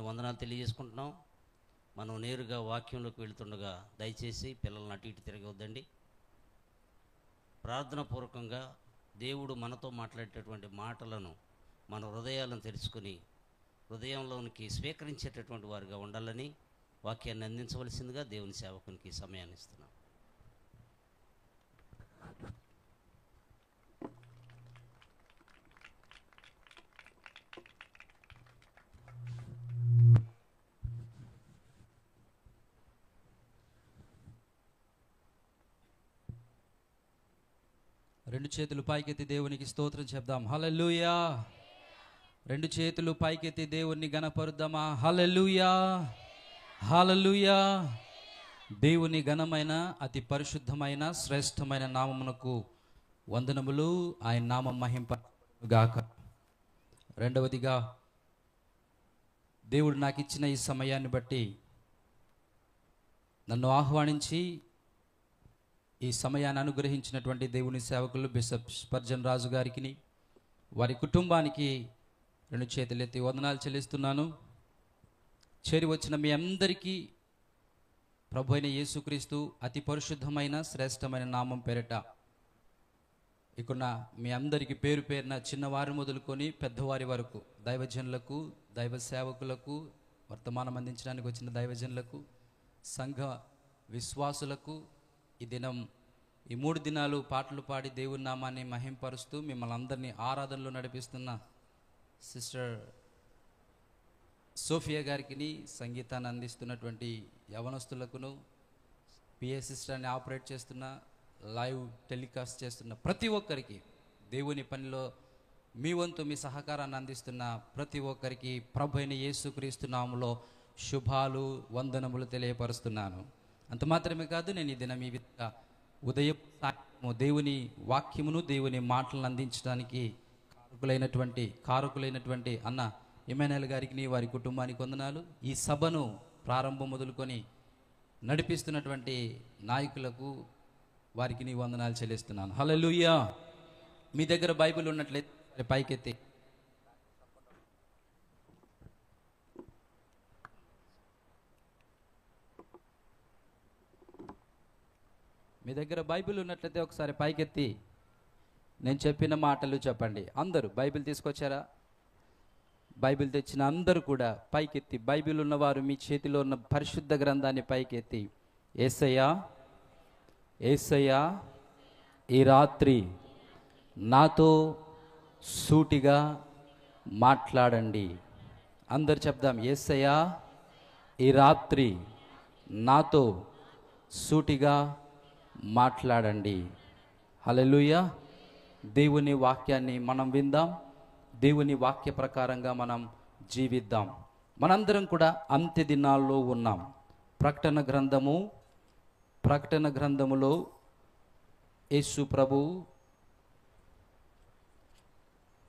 వందనాలు తెలియజేసుకుంటున్నాం. మనం నేరుగా వాక్యంలోకి వెళుతుండగా దయచేసి పిల్లలను అటు ఇటు తిరగవద్దండి. ప్రార్థనాపూర్వకంగా దేవుడు మనతో మాట్లాడేటటువంటి మాటలను మన హృదయాలను తెరుచుకొని హృదయంలోనికి స్వీకరించేటటువంటి వారిగా ఉండాలని వాక్యాన్ని అందించవలసిందిగా దేవుని సేవకునికి సమయాన్ని ఇస్తున్నాం. రెండు చేతులు పైకెత్తి దేవునికి స్తోత్రం చెప్దాం. హల్లెలూయా. రెండు చేతులు పైకెత్తి దేవుణ్ణి గణపరుద్దామా. హల్లెలూయా, హల్లెలూయా. దేవుని ఘనమైన అతి పరిశుద్ధమైన శ్రేష్టమైన నామమునకు వందనములు. ఆయన నామం మహింపగాక. రెండవదిగా, దేవుడు నాకు ఇచ్చిన ఈ సమయాన్ని బట్టి నన్ను ఆహ్వానించి ఈ సమయాన్ని అనుగ్రహించినటువంటి దేవుని సేవకులు బిషప్ స్పర్జన్ రాజు గారికి, వారి కుటుంబానికి రెండు చేతులెత్తి వందనాలు చెల్లిస్తున్నాను. చేరి వచ్చిన మీ అందరికీ ప్రభు అయిన యేసుక్రీస్తు అతి పరిశుద్ధమైన శ్రేష్టమైన నామం పేరిట ఇక్కడ మీ అందరికీ పేరు పేరున చిన్నవారు మొదలుకొని పెద్దవారి వరకు దైవజనులకు, దైవ సేవకులకు, వర్తమానం అందించడానికి వచ్చిన దైవజనులకు, సంఘ విశ్వాసులకు ఈ దినం ఈ 3 దినాలు పాటలు పాడి దేవుని నామాన్ని మహింపరుస్తూ మిమ్మల్ని అందరినీ ఆరాధనలో నడిపిస్తున్న సిస్టర్ సోఫియా గారికి, సంగీతాన్ని అందిస్తున్నటువంటి యవనస్తులకును, పిఏ సిస్టర్ని ఆపరేట్ చేస్తున్న, లైవ్ టెలికాస్ట్ చేస్తున్న ప్రతి ఒక్కరికి, దేవుని పనిలో మీ వంతు మీ సహకారాన్ని అందిస్తున్న ప్రతి ఒక్కరికి ప్రభు అయిన యేసుక్రీస్తు నామములో శుభాలు, వందనములు తెలియపరుస్తున్నాను. అంత మాత్రమే కాదు, నేను ఈ దినం ఈ విధంగా ఉదయం దేవుని వాక్యమును, దేవుని మాటలను అందించడానికి కారకులైనటువంటి అన్న ఇమానుయేల్ గారికి, వారి కుటుంబానికి వందనాలు. ఈ సభను ప్రారంభం మొదలుకొని నడిపిస్తున్నటువంటి నాయకులకు, వారికి వందనాలు చెల్లిస్తున్నాను. హల్లెలూయా. మీ దగ్గర బైబిల్ ఉన్నట్లయితే పైకెత్తి మీ దగ్గర బైబిల్ ఉన్నట్లయితే ఒకసారి పైకెత్తి నేను చెప్పిన మాటలు చెప్పండి. అందరూ బైబిల్ తీసుకొచ్చారా? బైబిల్ తెచ్చిన అందరూ కూడా పైకెత్తి, బైబిల్ ఉన్నవారు మీ చేతిలో ఉన్న పరిశుద్ధ గ్రంథాన్ని పైకెత్తి, యేసయ్యా, యేసయ్యా, ఈ రాత్రి నాతో సూటిగా మాట్లాడండి. అందరు చెప్దాం, యేసయ్యా, ఈ రాత్రి నాతో సూటిగా మాట్లాడండి. హల్లెలూయా. దేవుని వాక్యాన్ని మనం విందాం, దేవుని వాక్య ప్రకారంగా మనం జీవిద్దాం. మనందరం కూడా అంత్య దినాల్లో ఉన్నాం. ప్రకటన గ్రంథములో యేసు ప్రభు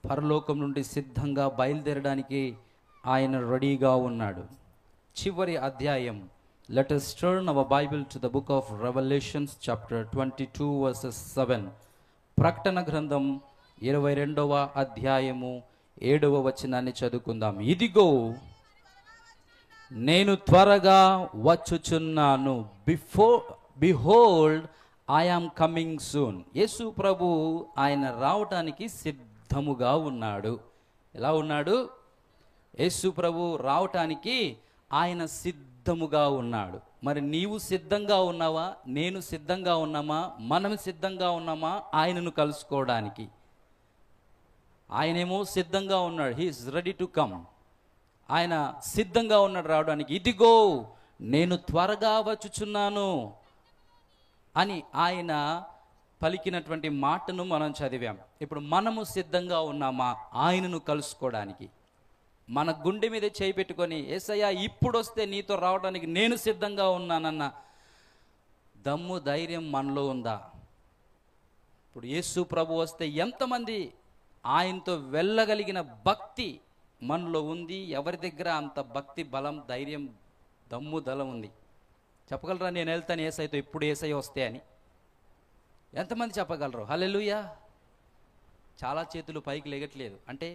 పరలోకం నుండి సిద్ధంగా బయలుదేరడానికి ఆయన రెడీగా ఉన్నాడు. చివరి అధ్యాయం. Let us turn our Bible to the book of Revelations chapter 22 verses 7. ప్రకటన గ్రంథం 22వ అధ్యాయము 7వ వచనాన్ని చదువుకుందాం. ఇదిగో నేను త్వరగా వచ్చుచున్నాను. Behold, I am coming soon. యేసు ప్రభు ఆయన రావటానికి సిద్ధముగా ఉన్నాడు. ఎలా ఉన్నాడు? యేసు ప్రభు రావటానికి ఆయన సిద్ధముగా ఉన్నాడు. మరి నీవు సిద్ధంగా ఉన్నావా? నేను సిద్ధంగా ఉన్నామా? మనం సిద్ధంగా ఉన్నామా ఆయనను కలుసుకోవడానికి? ఆయనేమో సిద్ధంగా ఉన్నాడు. He's ready to come. ఆయన సిద్ధంగా ఉన్నాడు రావడానికి. ఇదిగో నేను త్వరగా వచ్చుచున్నాను అని ఆయన పలికినటువంటి మాటను మనం చదివాం. ఇప్పుడు మనము సిద్ధంగా ఉన్నామా ఆయనను కలుసుకోవడానికి? మన గుండె మీద చేయి పెట్టుకొని, యేసయ్యా ఇప్పుడు వస్తే నీతో రావడానికి నేను సిద్ధంగా ఉన్నానన్న దమ్ము, ధైర్యం మనలో ఉందా? ఇప్పుడు యేసు ప్రభు వస్తే ఎంతమంది ఆయనతో వెళ్ళగలిగిన భక్తి మనలో ఉంది? ఎవరి దగ్గర అంత భక్తి, బలం, ధైర్యం, దమ్ము, దళం ఉంది? చెప్పగలరా, నేను వెళ్తాను యేసయ్యతో ఇప్పుడు యేసయ్య వస్తే అని? ఎంతమంది చెప్పగలరు? హల్లెలూయా. చాలా చేతులు పైకి లేగట్లేదు, అంటే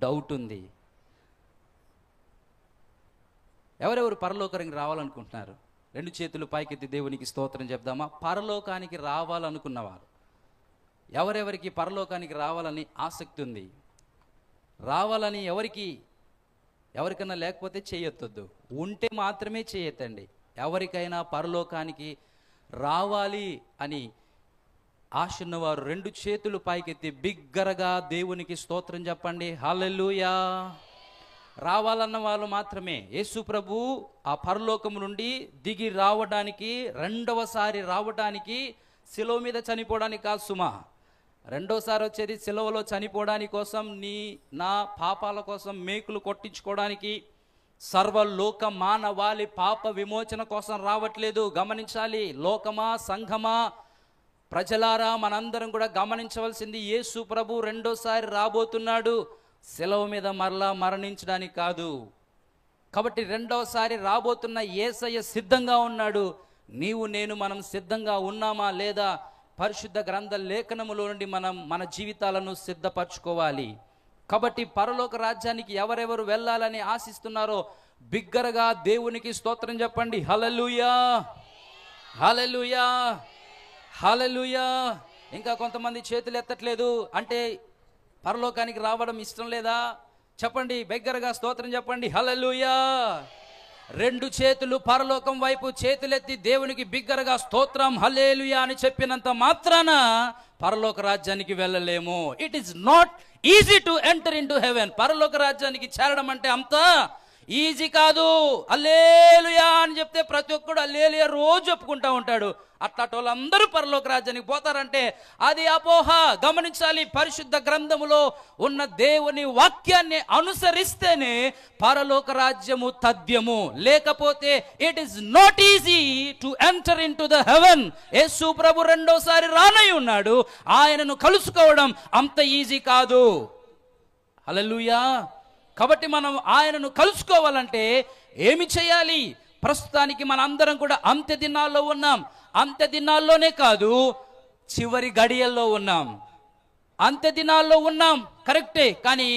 డౌట్ ఉంది. ఎవరెవరు పరలోకానికి రావాలనుకుంటున్నారు? రెండు చేతులు పైకెత్తి దేవునికి స్తోత్రం చెప్దామా? పరలోకానికి రావాలనుకున్నవారు ఎవరెవరికి పరలోకానికి రావాలని ఆసక్తి ఉంది? రావాలని ఎవరికైనా లేకపోతే చేయొద్దు, ఉంటే మాత్రమే చేయొద్దండి. ఎవరికైనా పరలోకానికి రావాలి అని ఆశ ఉన్నవారు రెండు చేతులు పైకెత్తి బిగ్గరగా దేవునికి స్తోత్రం చెప్పండి. హల్లెలూయా. రావాలన్న వాళ్ళు మాత్రమే. యేసు ప్రభు ఆ పరలోకము నుండి దిగి రావడానికి, రెండవసారి రావడానికి, శిలువ మీద చనిపోవడానికి కాదు సుమా. రెండోసారి వచ్చేది శిలువలో చనిపోవడానికి కోసం, నా పాపాల కోసం మేకులు కొట్టించుకోవడానికి, సర్వలోక మానవాళి పాప విమోచన కోసం రావట్లేదు. గమనించాలి. లోకమా, సంఘమా, ప్రజలారా, మనందరం కూడా గమనించవలసింది, యేసు ప్రభు రెండోసారి రాబోతున్నాడు శిలువ మీద మరలా మరణించడానికి కాదు. కాబట్టి రెండోసారి రాబోతున్న యేసయ్య సిద్ధంగా ఉన్నాడు. నీవు నేను మనం సిద్ధంగా ఉన్నామా లేదా? పరిశుద్ధ గ్రంథ లేఖనములో నుండి మనం మన జీవితాలను సిద్ధపరచుకోవాలి. కాబట్టి పరలోక రాజ్యానికి ఎవరెవరు వెళ్ళాలని ఆశిస్తున్నారో బిగ్గరగా దేవునికి స్తోత్రం చెప్పండి. హల్లెలూయా, హల్లెలూయా, హల్లెలూయా. ఇంకా కొంతమంది చేతులు ఎత్తట్లేదు అంటే పరలోకానికి రావడం ఇష్టం లేదా? చెప్పండి, బిగ్గరగా స్తోత్రం చెప్పండి. హల్లెలూయా. రెండు చేతులు పరలోకం వైపు చేతులెత్తి దేవునికి బిగ్గరగా స్తోత్రం హల్లెలూయా అని చెప్పినంత మాత్రాన పరలోక రాజ్యానికి వెళ్ళలేము. It is not easy to enter in to heaven. పరలోక రాజ్యానికి చేరడం అంటే అంత ఈజీ కాదు. హల్లెలూయా అని చెప్తే ప్రతి ఒక్కడు హల్లెలూయా రోజు చెప్పుకుంటా ఉంటాడు. అట్లాంటి వాళ్ళందరూ పరలోక రాజ్యానికి పోతారంటే అది అపోహ. గమనించాలి. పరిశుద్ధ గ్రంథములో ఉన్న దేవుని వాక్యాన్ని అనుసరిస్తేనే పరలోక రాజ్యము తథ్యము. లేకపోతే it is not easy to enter in to the heaven. Yesu ప్రభు రెండోసారి రానై ఉన్నాడు. ఆయనను కలుసుకోవడం అంత ఈజీ కాదు. హల్లెలూయా. కాబట్టి మనం ఆయనను కలుసుకోవాలంటే ఏమి చేయాలి? ప్రస్తుతానికి మన అందరం కూడా అంత్య దినాల్లో ఉన్నాం. అంత్య దినాల్లోనే కాదు, చివరి గడియల్లో ఉన్నాం. అంత్య దినాల్లో ఉన్నాం కరెక్టే, కానీ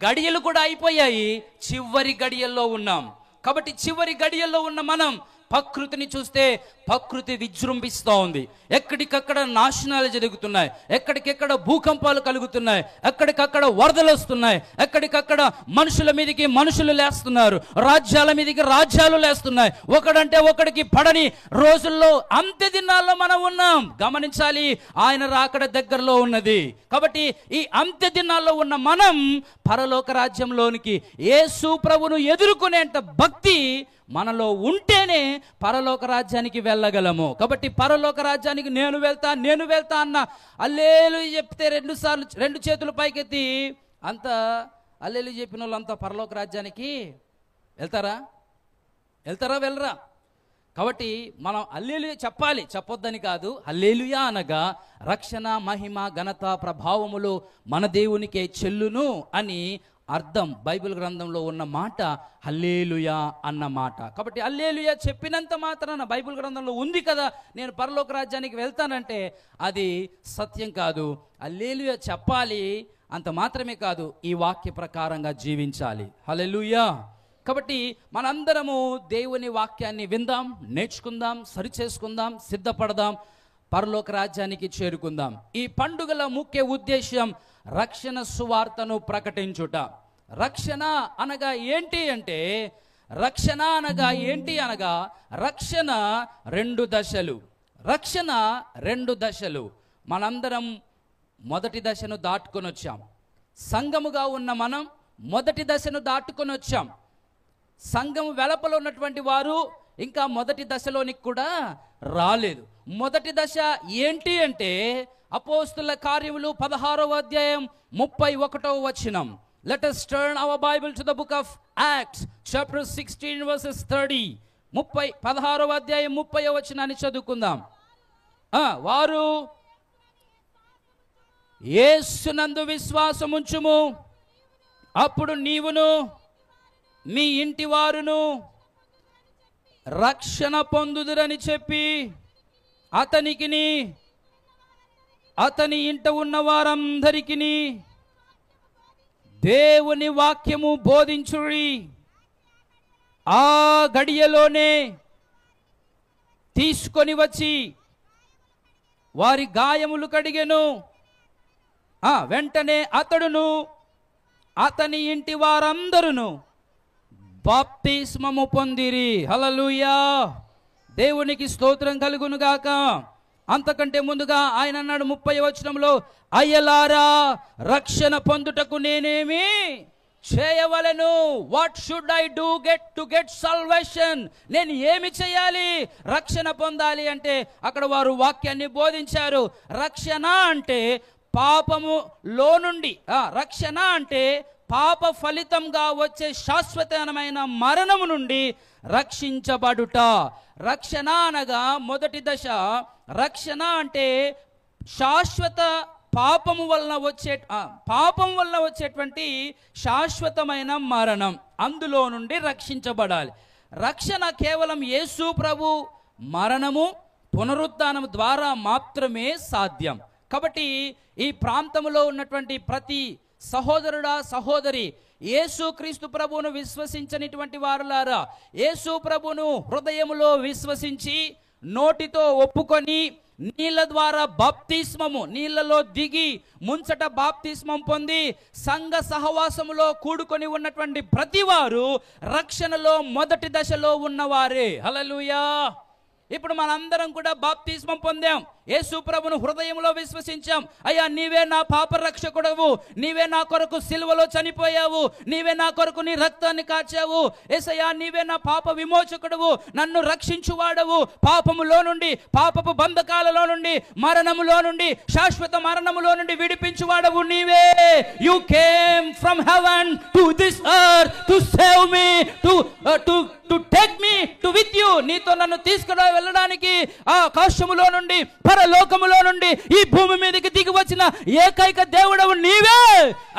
గడియలు కూడా అయిపోయాయి. చివరి గడియల్లో ఉన్నాం. కాబట్టి చివరి గడియల్లో ఉన్న మనం ప్రకృతిని చూస్తే ప్రకృతి విజృంభిస్తూ ఉంది. ఎక్కడికక్కడ నాశనాలు జరుగుతున్నాయి, ఎక్కడికెక్కడ భూకంపాలు కలుగుతున్నాయి, ఎక్కడికక్కడ వరదలు వస్తున్నాయి, ఎక్కడికక్కడ మనుషుల మీదకి మనుషులు లేస్తున్నారు, రాజ్యాల మీదకి రాజ్యాలు లేస్తున్నాయి. ఒకడంటే ఒకడికి పడని రోజుల్లో అంత్య దినాల్లో మనం ఉన్నాం. గమనించాలి, ఆయన రాకడ దగ్గరలో ఉన్నది. కాబట్టి ఈ అంత్య దినాల్లో ఉన్న మనం పరలోక రాజ్యంలోనికి యేసు ప్రభువును ఎదుర్కొనేంత భక్తి మనలో ఉంటేనే పరలోక రాజ్యానికి వెళ్ళగలము. కాబట్టి పరలోక రాజ్యానికి నేను వెళ్తా అన్న హల్లెలూయా చెప్తే రెండు చేతులు పైకెత్తి అంత హల్లెలూయా చెప్పిన వాళ్ళు అంతా పరలోక రాజ్యానికి వెళ్తారా? వెళ్ళరా? కాబట్టి మనం హల్లెలూయా చెప్పాలి, చెప్పొద్దని కాదు. హల్లెలూయా అనగా రక్షణ, మహిమ, ఘనత, ప్రభావములు మన దేవునికే చెల్లును అని అర్థం. బైబిల్ గ్రంథంలో ఉన్న మాట హల్లెలూయా అన్న మాట. కాబట్టి హల్లెలూయా చెప్పినంత మాత్రాన బైబిల్ గ్రంథంలో ఉంది కదా నేను పరలోక రాజ్యానికి వెళ్తానంటే అది సత్యం కాదు. హల్లెలూయా చెప్పాలి, అంత మాత్రమే కాదు, ఈ వాక్య ప్రకారంగా జీవించాలి. హల్లెలూయా. కాబట్టి మనందరము దేవుని వాక్యాన్ని విందాం, నేర్చుకుందాం, సరిచేసుకుందాం, సిద్ధపడదాం, పరలోక రాజ్యానికి చేరుకుందాం. ఈ పండుగల ముఖ్య ఉద్దేశం రక్షణ సువార్తను ప్రకటించుట. రక్షణ అనగా ఏంటి అనగా రక్షణ రెండు దశలు. రక్షణ రెండు దశలు. మనందరం మొదటి దశను దాటుకొని వచ్చాం. సంఘముగా ఉన్న మనం మొదటి దశను దాటుకొని వచ్చాం. సంఘం వెలుపల ఉన్నటువంటి వారు ఇంకా మొదటి దశలోనికి కూడా రాలేదు. మొదటి దశ ఏంటి అంటే అపోస్తుల కార్యములు 16వ అధ్యాయం 31వ వచనం. Let us turn our Bible to the book of Acts chapter 16 verses 30. 16వ అధ్యాయం 30వ వచనాన్ని చదువుకుందాం. వారు యేసునందు విశ్వాసముంచుము, అప్పుడు నీవును మీ ఇంటి వారును రక్షణ పొందుదురని చెప్పి అతని ఇంట ఉన్న వారందరికీ దేవుని వాక్యము బోధించుడి. ఆ గడియలోనే తీసుకొని వచ్చి వారి గాయములు కడిగెను. వెంటనే అతడును అతని ఇంటి వారందరూ బాప్తిస్మము పొందిరి. హల్లెలూయా, దేవునికి స్తోత్రం కలుగును గాక. అంతకంటే ముందుగా ఆయన అన్నాడు 30వ వచనంలో, అయ్యలారా రక్షణ పొందుటకు నేనేమి చేయవలెను? What should I do to get salvation? నేను ఏమి చేయాలి రక్షణ పొందాలి అంటే అక్కడ వారు వాక్యాన్ని బోధించారు. రక్షణ అంటే పాపములో నుండి, రక్షణ అంటే పాప ఫలితంగా వచ్చే శాశ్వతమైన మరణము నుండి రక్షించబడుట. రక్షణ అనగా మొదటి దశ. రక్షణ అంటే శాశ్వత పాపం వలన వచ్చేటువంటి శాశ్వతమైన మరణం, అందులో నుండి రక్షించబడాలి. రక్షణ కేవలం యేసు ప్రభు మరణము పునరుత్థానం ద్వారా మాత్రమే సాధ్యం. కాబట్టి ఈ ప్రాంతంలో ఉన్నటువంటి ప్రతి సహోదరుడా సహోదరి, యేసు క్రీస్తు ప్రభువును విశ్వసించనిటువంటి వారులారా, యేసు ప్రభువును హృదయములో విశ్వసించి నోటితో ఒప్పుకొని నీళ్ళ ద్వారా బాప్తిస్మము, నీళ్ళలో దిగి ముంచట బాప్తిస్మం పొంది సంఘ సహవాసములో కూడుకొని ఉన్నటువంటి ప్రతివారు రక్షణలో మొదటి దశలో ఉన్నవారే. హల్లెలూయా. ఇప్పుడు మనందరం కూడా బాప్తిస్మం పొందాం, యేసు ప్రభును హృదయంలో విశ్వసించాం. అయ్యా నీవే నా పాప రక్షకుడవు, నీవే నా కొరకు సిలువలో చనిపోయావు, నీవే నా కొరకు నీ రక్తాన్ని కాచావు, యేసయ్యా నీవే నా పాప విమోచకుడవు, నన్ను రక్షించువాడవు, పాపములో నుండి, పాపపు బంధకాలలో నుండి, మరణములో నుండి, శాశ్వత మరణములో నుండి విడిపించువాడవు నీవే. You came from heaven to this earth to save me, to take me to with you. నీతో నన్ను తీసుకురా వెళ్ళడానికి ఆకాశములో నుండి, పరలోకములో నుండి ఈ భూమి మీదకి దిగి వచ్చిన ఏకైక దేవుడవు నీవే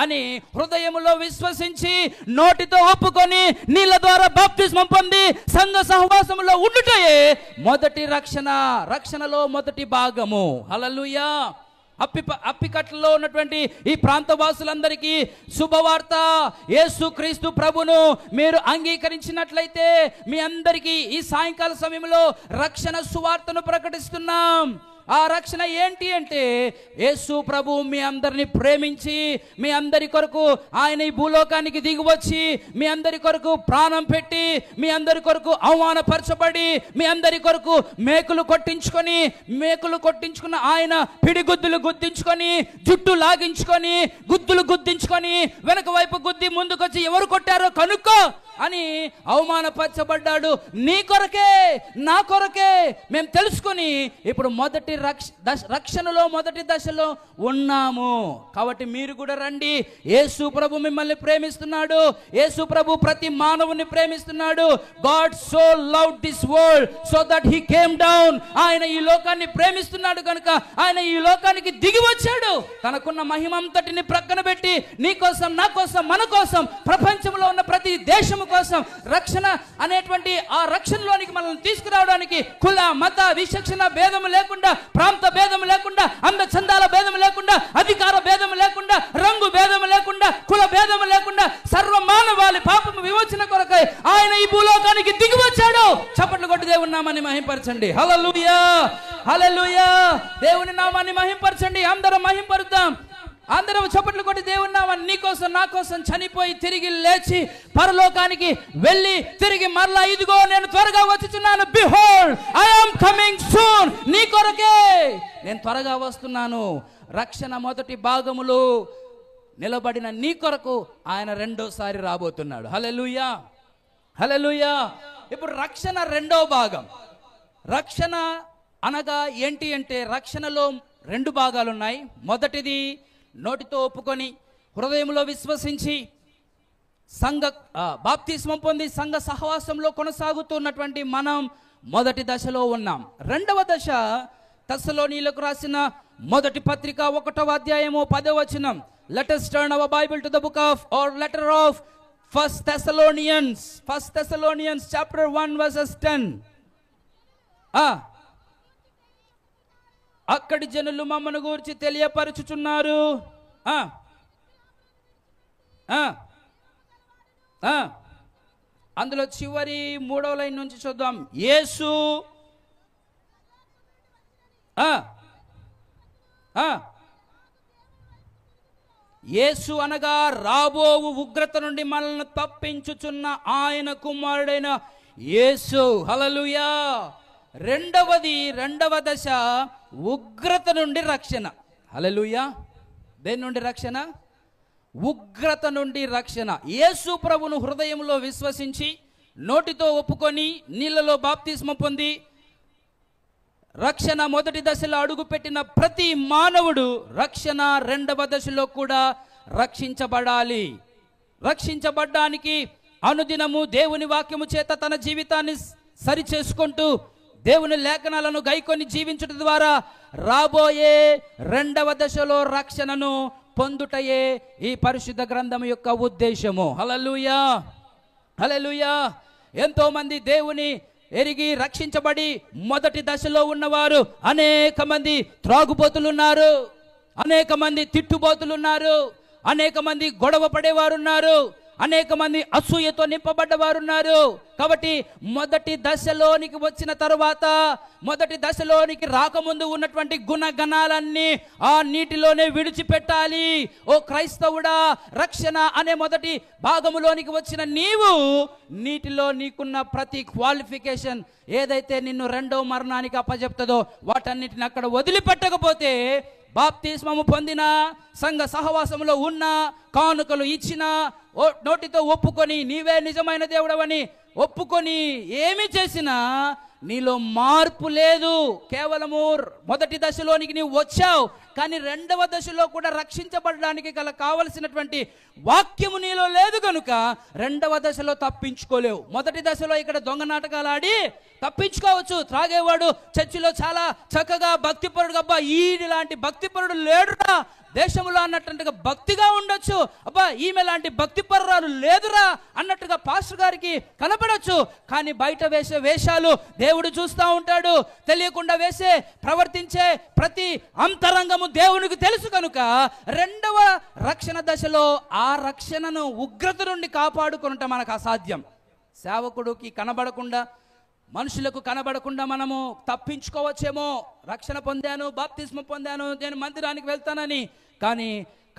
అని హృదయములో విశ్వసించి నోటితో ఒప్పుకొని నీళ్ళ ద్వారా బాప్తిస్మం పొంది సంఘ సహవాసములో ఉండుటయే మొదటి రక్షణ, రక్షణలో మొదటి భాగము. హల్లెలూయా. అప్పికట్లలో ఉన్నటువంటి ఈ ప్రాంతవాసులందరికీ శుభవార్త, యేసు క్రీస్తు ప్రభును మీరు అంగీకరించినట్లయితే మీ అందరికీ ఈ సాయంకాల సమయంలో రక్షణ సువార్తను ప్రకటిస్తున్నాం. ఆ రక్షణ ఏంటి అంటే యేసు ప్రభు మీ అందరిని ప్రేమించి మీ అందరి కొరకు ఆయన ఈ భూలోకానికి దిగి వచ్చి మీ అందరి కొరకు ప్రాణం పెట్టి మీ అందరి కొరకు అవమానపరచబడి మీ అందరి కొరకు మేకులు కొట్టించుకున్న ఆయన పిడిగుద్దులు గుద్దించుకొని, జుట్టు లాగించుకొని, గుద్దులు గుద్దించుకొని, వెనక వైపు గుద్ది ముందుకొచ్చి ఎవరు కొట్టారో కనుక్కో అని అవమానపరచబడ్డాడు. నీ కొరకే నా కొరకే మేము తెలుసుకొని ఇప్పుడు మొదటి రక్షణలో మొదటి దశలో ఉన్నాము. కాబట్టి మీరు కూడా రండి. యేసు ప్రభు మిమ్మల్ని ప్రేమిస్తున్నాడు, యేసు ప్రభు ప్రతి మానవుని ప్రేమిస్తున్నాడు. God so loved this world so that he came down. ఆయన ఈ లోకాన్ని ప్రేమిస్తున్నాడు కనుక ఆయన ఈ లోకానికి దిగి వచ్చాడు. తనకున్న మహిమంతటిని ప్రక్కన పెట్టి నీ కోసం, నా కోసం, మన కోసం, ప్రపంచంలో ఉన్న ప్రతి దేశము కోసం రక్షణ అనేటువంటి ఆ రక్షణలోనికి మనల్ని తీసుకురావడానికి కుల మత విచక్షణ భేదము లేకుండా, ప్రాంత భేదము లేకుండా, అంద చందాల భేదము లేకుండా, అధికార భేదము లేకుండా, రంగు భేదము లేకుండా, కుల భేదము లేకుండా సర్వ మానవాళి పాపము విమోచన కొరకై ఆయన ఈ భూలోకానికి దిగి వచ్చాడు. చప్పట్లు కొట్టి దేవుని నామాన్ని మహింపరచండి. హల్లెలూయా, హల్లెలూయా. దేవుని నామాన్ని మహింపరచండి. అందరం మహింపరుద్దాం. అందరం చప్పట్లు కొట్టి దేవుని నామాన్ని, నీ కోసం నా కోసం చనిపోయి తిరిగి లేచి పరలోకానికి వెళ్ళి తిరిగి మరలా ఇదిగో నేను త్వరగా వచ్చుచున్నాను, behold I am coming soon. నీ కొరకే నేను త్వరగా వస్తున్నాను. రక్షణ మొదటి భాగములో నిలబడిన నీ కొరకు ఆయన రెండోసారి రాబోతున్నాడు. హల్లెలూయా, హల్లెలూయా. ఇప్పుడు రక్షణ రెండో భాగం. రక్షణ అనగా ఏంటి అంటే రక్షణలో రెండు భాగాలు ఉన్నాయి. మొదటిది నోటితో ఒప్పుకొని హృదయంలో విశ్వసించి సంఘ బాప్తిస్మం పొంది సంఘ సహవాసంలో కొనసాగుతున్నటువంటి మనం మొదటి దశలో ఉన్నాం. రెండవ దశ తెస్సలోనీయులకు రాసిన మొదటి పత్రిక 1వ అధ్యాయము 10వ వచనం. Let us turn our Bible to the book of or letter of First Thessalonians chapter 1 verses 10. అక్కడి జనులు మమ్మను గురించి తెలియపరచుచున్నారు. అందులో చివరి 3వ లైన్ నుంచి చూద్దాం. యేసు యేసు అనగా రాబోవు ఉగ్రత నుండి మనల్ని తప్పించుచున్న ఆయన కుమారుడైన యేసు. హల్లెలూయా. రెండవ దశ ఉగ్రత నుండి రక్షణ. హల్లెలూయా. దేని నుండి రక్షణ? ఉగ్రత నుండి రక్షణ. యేసు ప్రభును హృదయంలో విశ్వసించి నోటితో ఒప్పుకొని నీళ్ళలో బాప్తిస్మం పొంది రక్షణ మొదటి దశలో అడుగుపెట్టిన ప్రతి మానవుడు రక్షణ రెండవ దశలో కూడా రక్షించబడాలి. రక్షించబడ్డానికి అనుదినము దేవుని వాక్యము చేత తన జీవితాన్ని సరి చేసుకుంటూ దేవుని లేఖనాలను గైకొని జీవించడం ద్వారా రాబోయే రెండవ దశలో రక్షణను పొందుటయే ఈ పరిశుద్ధ గ్రంథం యొక్క ఉద్దేశము. హల్లెలూయా, హల్లెలూయా. ఎంతో మంది దేవుని ఎరిగి రక్షించబడి మొదటి దశలో ఉన్నవారు అనేక మంది త్రాగుబోతులున్నారు, అనేక మంది తిట్టుబోతులున్నారు, అనేక మంది గొడవ పడేవారు ఉన్నారు, అనేక మంది అసూయతో నింపబడ్డవారు ఉన్నారు. కాబట్టి మొదటి దశలోనికి వచ్చిన తరువాత, మొదటి దశలోనికి రాకముందు ఉన్నటువంటి గుణగణాలన్నీ ఆ నీటిలోనే విడిచిపెట్టాలి. ఓ క్రైస్తవుడా, రక్షణ అనే మొదటి భాగములోనికి వచ్చిన నీవు నీటిలో నీకున్న ప్రతి క్వాలిఫికేషన్ ఏదైతే నిన్ను రెండో మరణానికి అప్పచెప్తుందో వాటన్నిటిని అక్కడ వదిలిపెట్టకపోతే, బాప్తిస్మము పొందిన, సంఘ సహవాసంలో ఉన్న, కానుకలు ఇచ్చిన, నోటితో ఒప్పుకొని నీవే నిజమైన దేవుడవని ఒప్పుకొని ఏమి చేసినా నీలో మార్పు లేదు. కేవలము మొదటి దశలోనికి నీవు వచ్చావు, కానీ రెండవ దశలో కూడా రక్షించబడడానికి కావలసినటువంటి వాక్యము నీలో లేదు కనుక రెండవ దశలో తప్పించుకోలేవు. మొదటి దశలో ఇక్కడ దొంగ నాటకాలు ఆడి తప్పించుకోవచ్చు. త్రాగేవాడు చర్చిలో చాలా చక్కగా భక్తిపరుడు, అబ్బా ఈలాంటి భక్తిపరుడు లేడురా దేశంలో అన్నట్టుగా భక్తిగా ఉండొచ్చు, అబ్బా ఈమె లాంటి భక్తిపరురాలు లేదురా అన్నట్టుగా పాస్టర్ గారికి కనపడచ్చు. కానీ బయట వేసే వేషాలు దేవుడు చూస్తూ ఉంటాడు. తెలియకుండా వేసే ప్రవర్తించే ప్రతి అంతరంగము దేవునికి తెలుసు కనుక రెండవ రక్షణ దశలో ఆ రక్షణను ఉగ్రత నుండి కాపాడుకుంటాం మనకు అసాధ్యం. సేవకుడికి కనబడకుండా, మనుషులకు కనబడకుండా మనము తప్పించుకోవచ్చేమో. రక్షణ పొందాను, బాప్తిస్మం పొందాను, నేను మందిరానికి వెళ్తానని, కానీ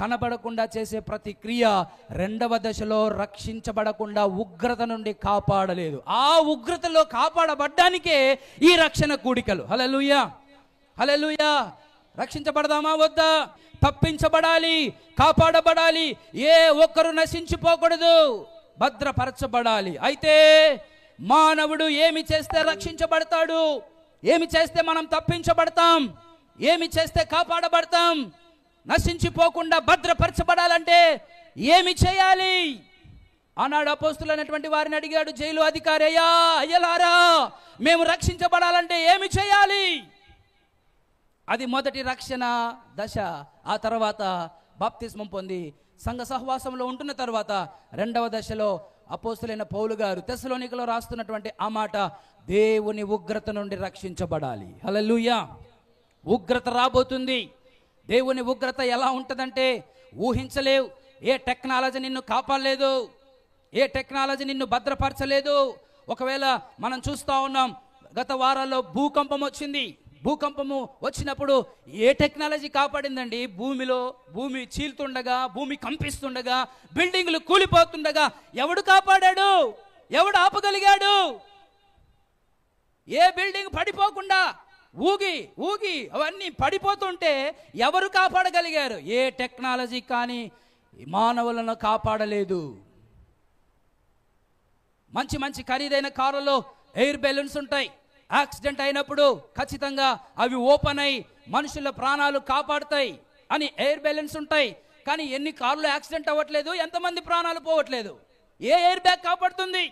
కనబడకుండా చేసే ప్రతి క్రియ రెండవ దశలో రక్షించబడకుండా ఉగ్రత నుండి కాపాడలేదు. ఆ ఉగ్రతలో కాపాడబడ్డానికే ఈ రక్షణ కూడికలు. హల్లెలూయా, హల్లెలూయా. రక్షించబడదామా వద్దా? తప్పించబడాలి, కాపాడబడాలి. ఏ ఒక్కరు నశించిపోకూడదు, భద్రపరచబడాలి. అయితే మానవుడు ఏమి చేస్తే రక్షించబడతాడు? ఏమి చేస్తే మనం తప్పించబడతాం? ఏమి చేస్తే కాపాడబడతాం? నశించిపోకుండా భద్రపరచబడాలంటే ఏమి చేయాలి? ఆనాడు అపోస్తులైనటువంటి వారిని అడిగాడు జైలు అధికారి, అయ్యలారా మేము రక్షించబడాలంటే ఏమి చేయాలి? అది మొదటి రక్షణ దశ. ఆ తర్వాత బాప్తిస్మం పొంది సంఘ సహవాసంలో ఉంటున్న తర్వాత రెండవ దశలో అపోస్తులైన పౌలు గారు తెస్సలోనికలో రాస్తున్నటువంటి ఆ మాట, దేవుని ఉగ్రత నుండి రక్షించబడాలి. హల్లెలూయా. ఉగ్రత రాబోతుంది. దేవుని ఉగ్రత ఎలా ఉంటుందంటే ఊహించలేవు. ఏ టెక్నాలజీ నిన్ను కాపాడలేదు, ఏ టెక్నాలజీ నిన్ను భద్రపరచలేదు. ఒకవేళ మనం చూస్తూ ఉన్నాం, గత వారాల్లో భూకంపం వచ్చింది. భూకంపము వచ్చినప్పుడు ఏ టెక్నాలజీ కాపాడిందండి? భూమి చీల్తుండగా, భూమి కంపిస్తుండగా, బిల్డింగ్లు కూలిపోతుండగా ఎవడు కాపాడాడు? ఎవడు ఆపగలిగాడు? ఏ బిల్డింగ్ పడిపోకుండా ఊగి అవన్నీ పడిపోతుంటే ఎవరు కాపాడగలిగారు? ఏ టెక్నాలజీ కానీ మానవులను కాపాడలేదు. మంచి మంచి ఖరీదైన కారులో ఎయిర్ బెలూన్స్ ఉంటాయి. యాక్సిడెంట్ అయినప్పుడు ఖచ్చితంగా అవి ఓపెన్ అయి మనుషుల ప్రాణాలు కాపాడుతాయి అని ఎయిర్ బెలూన్స్ ఉంటాయి. కానీ ఎన్ని కార్లు యాక్సిడెంట్ అవ్వట్లేదు, ఎంతమంది ప్రాణాలు పోవట్లేదు. ఏ ఎయిర్ బ్యాగ్ కాపాడుతుంది?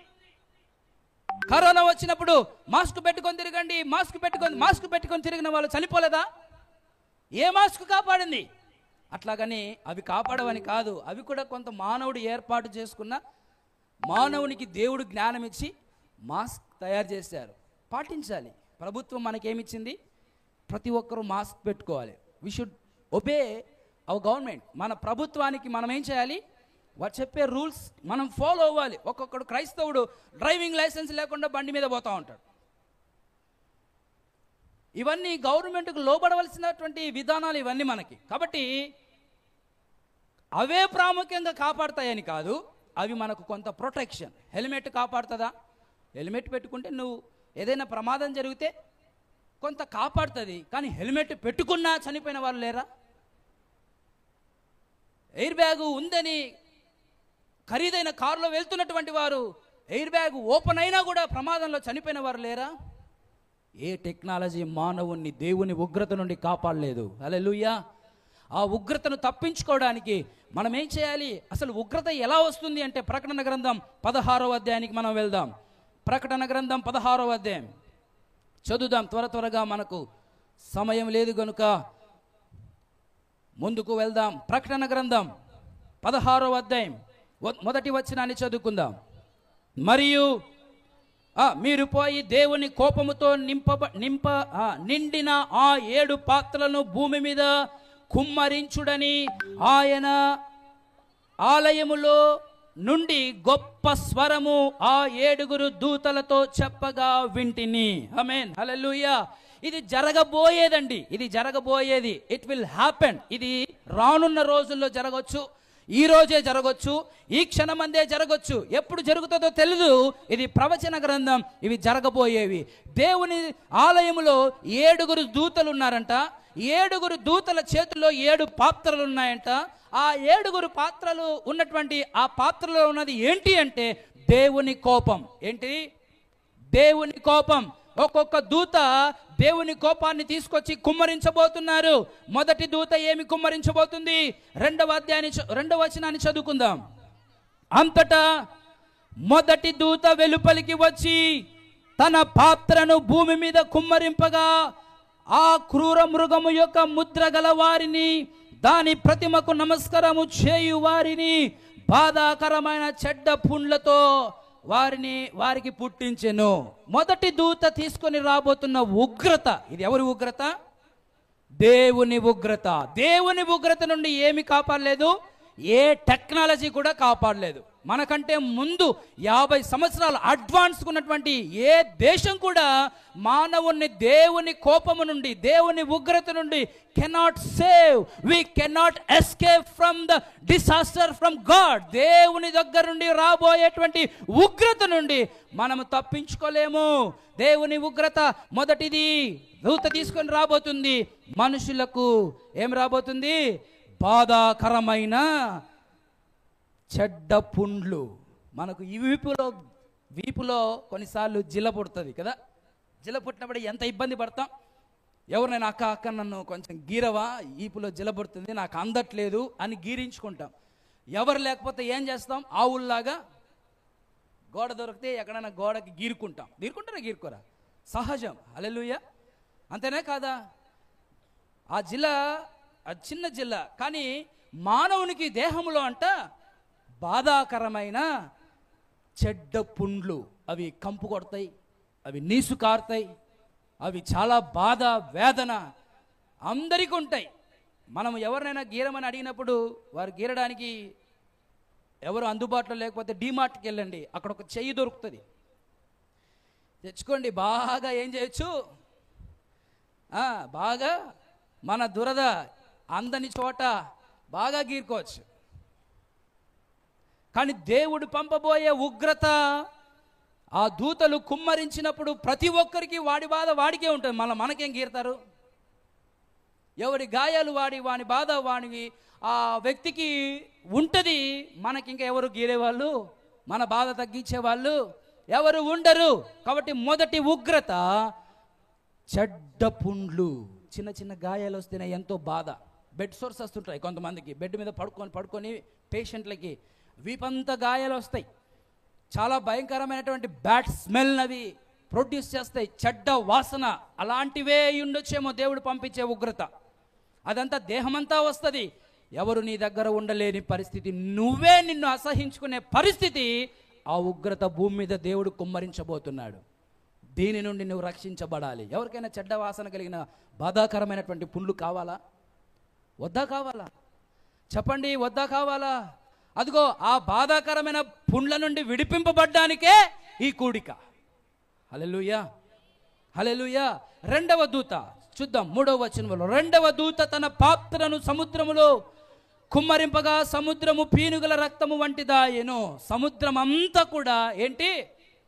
కరోనా వచ్చినప్పుడు మాస్క్ పెట్టుకొని తిరగండి, మాస్క్ పెట్టుకొని తిరిగిన వాళ్ళు చనిపోలేదా? ఏ మాస్క్ కాపాడింది? అట్లాగని అవి కాపాడవని కాదు, అవి కూడా కొంత మానవుడు ఏర్పాటు చేసుకున్న, మానవునికి దేవుడు జ్ఞానం ఇచ్చి మాస్క్ తయారు చేశారు. పాటించాలి. ప్రభుత్వం మనకేమిచ్చింది? ప్రతి ఒక్కరూ మాస్క్ పెట్టుకోవాలి. We should obey our government. మన ప్రభుత్వానికి మనం ఏం చేయాలి? వారు చెప్పే రూల్స్ మనం ఫాలో అవ్వాలి. ఒక్కొక్కడు క్రైస్తవుడు డ్రైవింగ్ లైసెన్స్ లేకుండా బండి మీద పోతూ ఉంటాడు. ఇవన్నీ గవర్నమెంట్కు లోబడవలసినటువంటి విధానాలు ఇవన్నీ మనకి. కాబట్టి అవే ప్రాముఖ్యంగా కాపాడతాయని కాదు, అవి మనకు కొంత ప్రొటెక్షన్. హెల్మెట్ కాపాడుతుందా? హెల్మెట్ పెట్టుకుంటే నువ్వు ఏదైనా ప్రమాదం జరిగితే కొంత కాపాడుతుంది. కానీ హెల్మెట్ పెట్టుకున్నా చనిపోయిన వాళ్ళు లేరా? ఎయిర్ బ్యాగు ఉందని ఖరీదైన కారులో వెళ్తున్నటువంటి వారు ఎయిర్ బ్యాగ్ ఓపెన్ అయినా కూడా ప్రమాదంలో చనిపోయిన వారు లేరా? ఏ టెక్నాలజీ మానవుణ్ణి దేవుని ఉగ్రత నుండి కాపాడలేదు. హల్లెలూయా. ఆ ఉగ్రతను తప్పించుకోవడానికి మనం ఏం చేయాలి? అసలు ఉగ్రత ఎలా వస్తుంది అంటే ప్రకటన గ్రంథం 16వ అధ్యాయానికి మనం వెళ్దాం. ప్రకటన గ్రంథం 16వ అధ్యాయం చదువుదాం. త్వరగా మనకు సమయం లేదు కనుక ముందుకు వెళ్దాం. ప్రకటన గ్రంథం 16వ అధ్యాయం మొదటి వచనాన్ని చదువుకుందాం. మరియు మీరు పోయి దేవుని కోపముతో నిండిన ఆ 7 పాత్రలను భూమి మీద కుమ్మరించుడని ఆయన ఆలయములో నుండి గొప్ప స్వరము ఆ 7 దూతలతో చెప్పగా వింటిని. ఆమేన్, హల్లెలూయా. ఇది జరగబోయేదండి, ఇది జరగబోయేది. It will happen. ఇది రానున్న రోజుల్లో జరగవచ్చు, ఈ రోజే జరగవచ్చు, ఈ క్షణమందే జరగవచ్చు. ఎప్పుడు జరుగుతుందో తెలియదు. ఇది ప్రవచన గ్రంథం, ఇవి జరగబోయేవి. దేవుని ఆలయములో 7 దూతలు ఉన్నారంట. 7 దూతల చేతుల్లో 7 పాత్రలు ఉన్నాయంట. ఆ 7 పాత్రలు ఉన్నటువంటి ఆ పాత్రలో ఉన్నది ఏంటి అంటే దేవుని కోపం. ఏంటి? దేవుని కోపం. ఒక్కొక్క దూత దేవుని కోపాన్ని తీసుకొచ్చి కుమ్మరించబోతున్నారు. మొదటి దూత ఏమి కుమ్మరించబోతుంది? 2వ వచనాన్ని చదువుకుందాం. అంతటా మొదటి దూత వెలుపలికి వచ్చి తన పాత్రను భూమి మీద కుమ్మరింపగా ఆ క్రూర మృగము యొక్క ముద్ర గల వారిని, దాని ప్రతిమకు నమస్కారము చేయు వారిని బాధాకరమైన చెడ్డ పుండ్లతో వారికి పుట్టించెను. మొదటి దూత తీసుకొని రాబోతున్న ఉగ్రత, ఇది ఎవరి ఉగ్రత? దేవుని ఉగ్రత. దేవుని ఉగ్రత నుండి ఏమి కాపాడలేదు? ఏ టెక్నాలజీ కూడా కాపాడలేదు. మనకంటే ముందు 50 సంవత్సరాలు అడ్వాన్స్ ఉన్నటువంటి ఏ దేశం కూడా మానవుని దేవుని కోపము నుండి, దేవుని ఉగ్రత నుండి cannot save. We cannot escape from the disaster from God. దేవుని దగ్గర నుండి రాబోయేటువంటి ఉగ్రత నుండి మనము తప్పించుకోలేము. దేవుని ఉగ్రత మొదటిది దూత తీసుకొని రాబోతుంది. మనుషులకు ఏం రాబోతుంది? బాధాకరమైన చెడ్డ పుండ్లు. మనకు ఈ వీపులో కొన్నిసార్లు జిల పుడుతుంది కదా. జిల పుట్టినప్పుడు ఎంత ఇబ్బంది పడతాం. ఎవరినైనా అక్క నన్ను కొంచెం గీరవా, ఈపులో జిల పుడుతుంది, నాకు అందట్లేదు అని గీరించుకుంటాం. ఎవరు లేకపోతే ఏం చేస్తాం? ఆవుల్లాగా గోడ దొరికితే ఎక్కడైనా గోడకి గీరుకుంటారా గీరుకోరా? సహజం. హల్లెలూయా. అంతేనే కాదా? ఆ జిల చిన్న జిల్ల, కానీ మానవునికి దేహంలో అంట బాధాకరమైన చెడ్డ పుండ్లు. అవి కంపు కొడతాయి, అవి నీసు కారుతాయి, అవి చాలా బాధ వేదన అందరికీ ఉంటాయి. మనం ఎవరినైనా గీరమని అడిగినప్పుడు వారు గీరడానికి ఎవరు అందుబాటులో లేకపోతే డీమార్ట్కి వెళ్ళండి, అక్కడ ఒక చెయ్యి దొరుకుతుంది, తెచ్చుకోండి. బాగా ఏం చేయొచ్చు? బాగా మన దురద అందని చోట బాగా గీరుకోవచ్చు. కానీ దేవుడు పంపబోయే ఉగ్రత, ఆ దూతలు కుమ్మరించినప్పుడు ప్రతి ఒక్కరికి వాడి బాధ వాడికే ఉంటుంది. మనకేం గీరుతారు? ఎవరి గాయాలు వాని బాధ వాడికి, ఆ వ్యక్తికి ఉంటుంది. మనకి ఇంకా ఎవరు గీరేవాళ్ళు, మన బాధ తగ్గించేవాళ్ళు ఎవరు ఉండరు. కాబట్టి మొదటి ఉగ్రత చెడ్డ పుండ్లు. చిన్న చిన్న గాయాలు వస్తేనే ఎంతో బాధ. బెడ్ సోర్స్ వస్తుంటాయి కొంతమందికి. బెడ్ మీద పడుకొని పేషెంట్లకి వీపంతా గాయాలు వస్తాయి. చాలా భయంకరమైనటువంటి బ్యాడ్ స్మెల్ అవి ప్రొడ్యూస్ చేస్తాయి, చెడ్డ వాసన. అలాంటివే ఉండొచ్చేమో దేవుడు పంపించే ఉగ్రత. అదంతా దేహమంతా వస్తుంది. ఎవరు నీ దగ్గర ఉండలేని పరిస్థితి, నువ్వే నిన్ను అసహించుకునే పరిస్థితి ఆ ఉగ్రత భూమి మీద దేవుడు కుమ్మరించబోతున్నాడు. దీని నుండి నువ్వు రక్షించబడాలి. ఎవరికైనా చెడ్డ వాసన కలిగిన బాధాకరమైనటువంటి పుండ్లు కావాలా? వద్దా? కావాలా? చెప్పండి, వద్దా? కావాలా? అదిగో ఆ బాధాకరమైన పుండ్ల నుండి విడిపింపబడ్డానికే ఈ కూడిక. హల్లెలూయా, హల్లెలూయా. రెండవ దూత చూద్దాం, 3వ వచనంలో. రెండవ దూత తన పాత్రను సముద్రములో కుమ్మరింపగా సముద్రము పీనుగల రక్తము వంటిదాయెను. సముద్రం అంతా కూడా ఏంటి?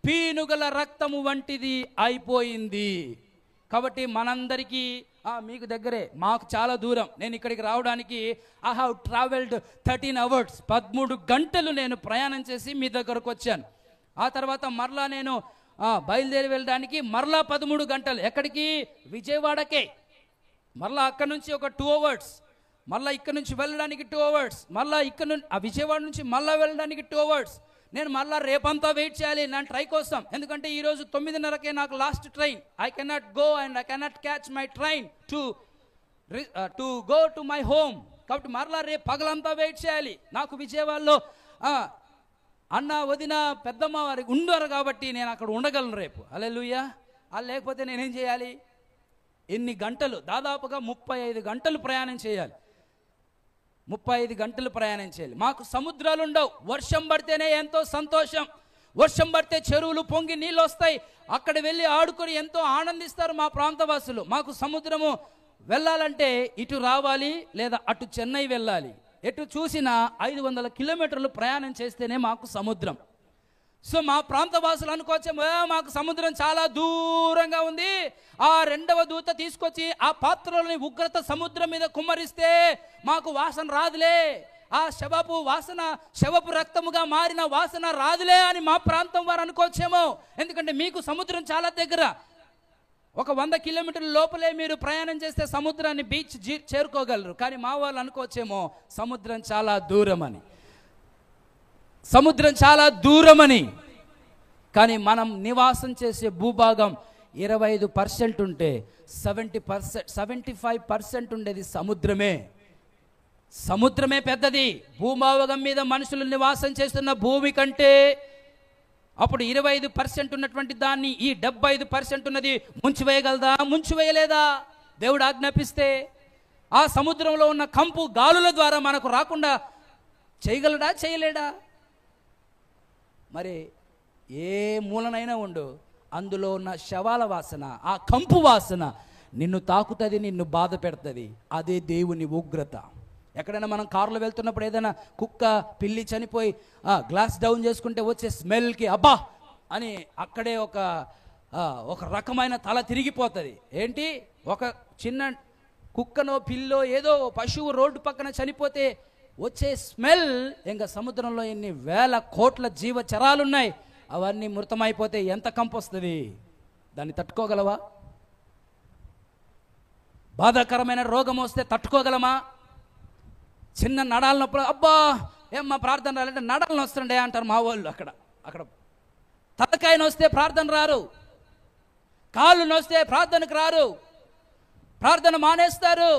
పీనుగల రక్తము వంటిది అయిపోయింది. కాబట్టి మనందరికీ మీకు దగ్గరే, మాకు చాలా దూరం. నేను ఇక్కడికి రావడానికి ఐ హావ్ ట్రావెల్డ్ 13 అవర్స్, 13 గంటలు నేను ప్రయాణం చేసి మీ దగ్గరకు వచ్చాను. ఆ తర్వాత మరలా నేను బయలుదేరి వెళ్ళడానికి మరలా 13 గంటలు. ఎక్కడికి? విజయవాడకే. మరలా అక్కడి నుంచి ఒక 2 అవర్స్, మళ్ళీ ఇక్కడ నుంచి వెళ్ళడానికి 2 అవర్స్, మళ్ళీ ఇక్కడ నుంచి విజయవాడ నుంచి మళ్ళీ వెళ్ళడానికి 2 అవర్స్. నేను మళ్ళీ రేపంతా వెయిట్ చేయాలి నా ట్రై కోసం. ఎందుకంటే ఈరోజు 9:30కే నాకు last train. I cannot go and I cannot catch my train to go to my home. కాబట్టి మరలా రేపు పగలంతా వెయిట్ చేయాలి. నాకు విజయవాడలో అన్న, వదిన, పెద్దమ్మ వారికి ఉండరు కాబట్టి నేను అక్కడ ఉండగలను రేపు. హల్లెలూయా. లేకపోతే నేనేం చేయాలి? ఎన్ని గంటలు? దాదాపుగా 35 గంటలు ప్రయాణం చేయాలి. 35 గంటలు ప్రయాణం చేయాలి. మాకు సముద్రాలు ఉండవు. వర్షం పడితేనే ఎంతో సంతోషం. వర్షం పడితే చెరువులు పొంగి నీళ్ళు వస్తాయి. అక్కడ వెళ్ళి ఆడుకొని ఎంతో ఆనందిస్తారు మా ప్రాంతవాసులు. మాకు సముద్రము వెళ్ళాలంటే ఇటు రావాలి లేదా అటు చెన్నై వెళ్ళాలి. ఎటు చూసినా 500 కిలోమీటర్లు ప్రయాణం చేస్తేనే మాకు సముద్రం. సో మా ప్రాంతవాసులు అనుకోవచ్చేమో మాకు సముద్రం చాలా దూరంగా ఉంది, ఆ రెండవ దూత తీసుకొచ్చి ఆ పాత్రలోని ఉగ్రత సముద్రం మీద కుమ్మరిస్తే మాకు వాసన రాదులే, ఆ శవపు వాసన, శవపు రక్తముగా మారిన వాసన రాదులే అని మా ప్రాంతం వారు అనుకోవచ్చేమో. ఎందుకంటే మీకు సముద్రం చాలా దగ్గర. ఒక 100 కిలోమీటర్ల లోపలే మీరు ప్రయాణం చేస్తే సముద్రాన్ని, బీచ్ చేరుకోగలరు. కానీ మా వాళ్ళు అనుకోవచ్చేమో సముద్రం చాలా దూరం అని, సముద్రం చాలా దూరమని. కానీ మనం నివాసం చేసే భూభాగం 25% ఉంటే 75% ఉండేది సముద్రమే. సముద్రమే పెద్దది. భూభాగం మీద మనుషులు నివాసం చేస్తున్న భూమి కంటే అప్పుడు 25% ఉన్నటువంటి దాన్ని ఈ 75% ఉన్నది ముంచివేయగలదా? ముంచివేయలేదా? దేవుడు ఆజ్ఞాపిస్తే ఆ సముద్రంలో ఉన్న కంపు గాలుల ద్వారా మనకు రాకుండా చేయగలడా? చేయలేడా? మరి ఏ మూలనైనా ఉండు, అందులో ఉన్న శవాల వాసన, ఆ కంపు వాసన నిన్ను తాకుతుంది, నిన్ను బాధ పెడుతుంది. అదే దేవుని ఉగ్రత. ఎక్కడైనా మనం కారులో వెళ్తున్నప్పుడు ఏదైనా కుక్క, పిల్లి చనిపోయి గ్లాస్ డౌన్ చేసుకుంటే వచ్చే స్మెల్కి అబ్బా అని అక్కడే ఒక రకమైన తల తిరిగిపోతుంది. ఏంటి? ఒక చిన్న కుక్కనో పిల్లో ఏదో పశువు రోడ్డు పక్కన చనిపోతే వచ్చే స్మెల్, ఇంకా సముద్రంలో ఎన్ని వేల కోట్ల జీవచరాలు ఉన్నాయి, అవన్నీ మృతమైపోతే ఎంత కంపు వస్తుంది? దాన్ని తట్టుకోగలవా? బాధాకరమైన రోగం వస్తే తట్టుకోగలమా? చిన్న నడాల నొప్పులు, అబ్బా ఏమ్మా ప్రార్థన రాలంటే నడాలను వస్తుండే అంటారు మా వాళ్ళు. అక్కడ తలకాయ నొస్తే ప్రార్థన రారు, కాళ్ళు నొస్తే ప్రార్థనకు రారు, ప్రార్థన మానేస్తారు.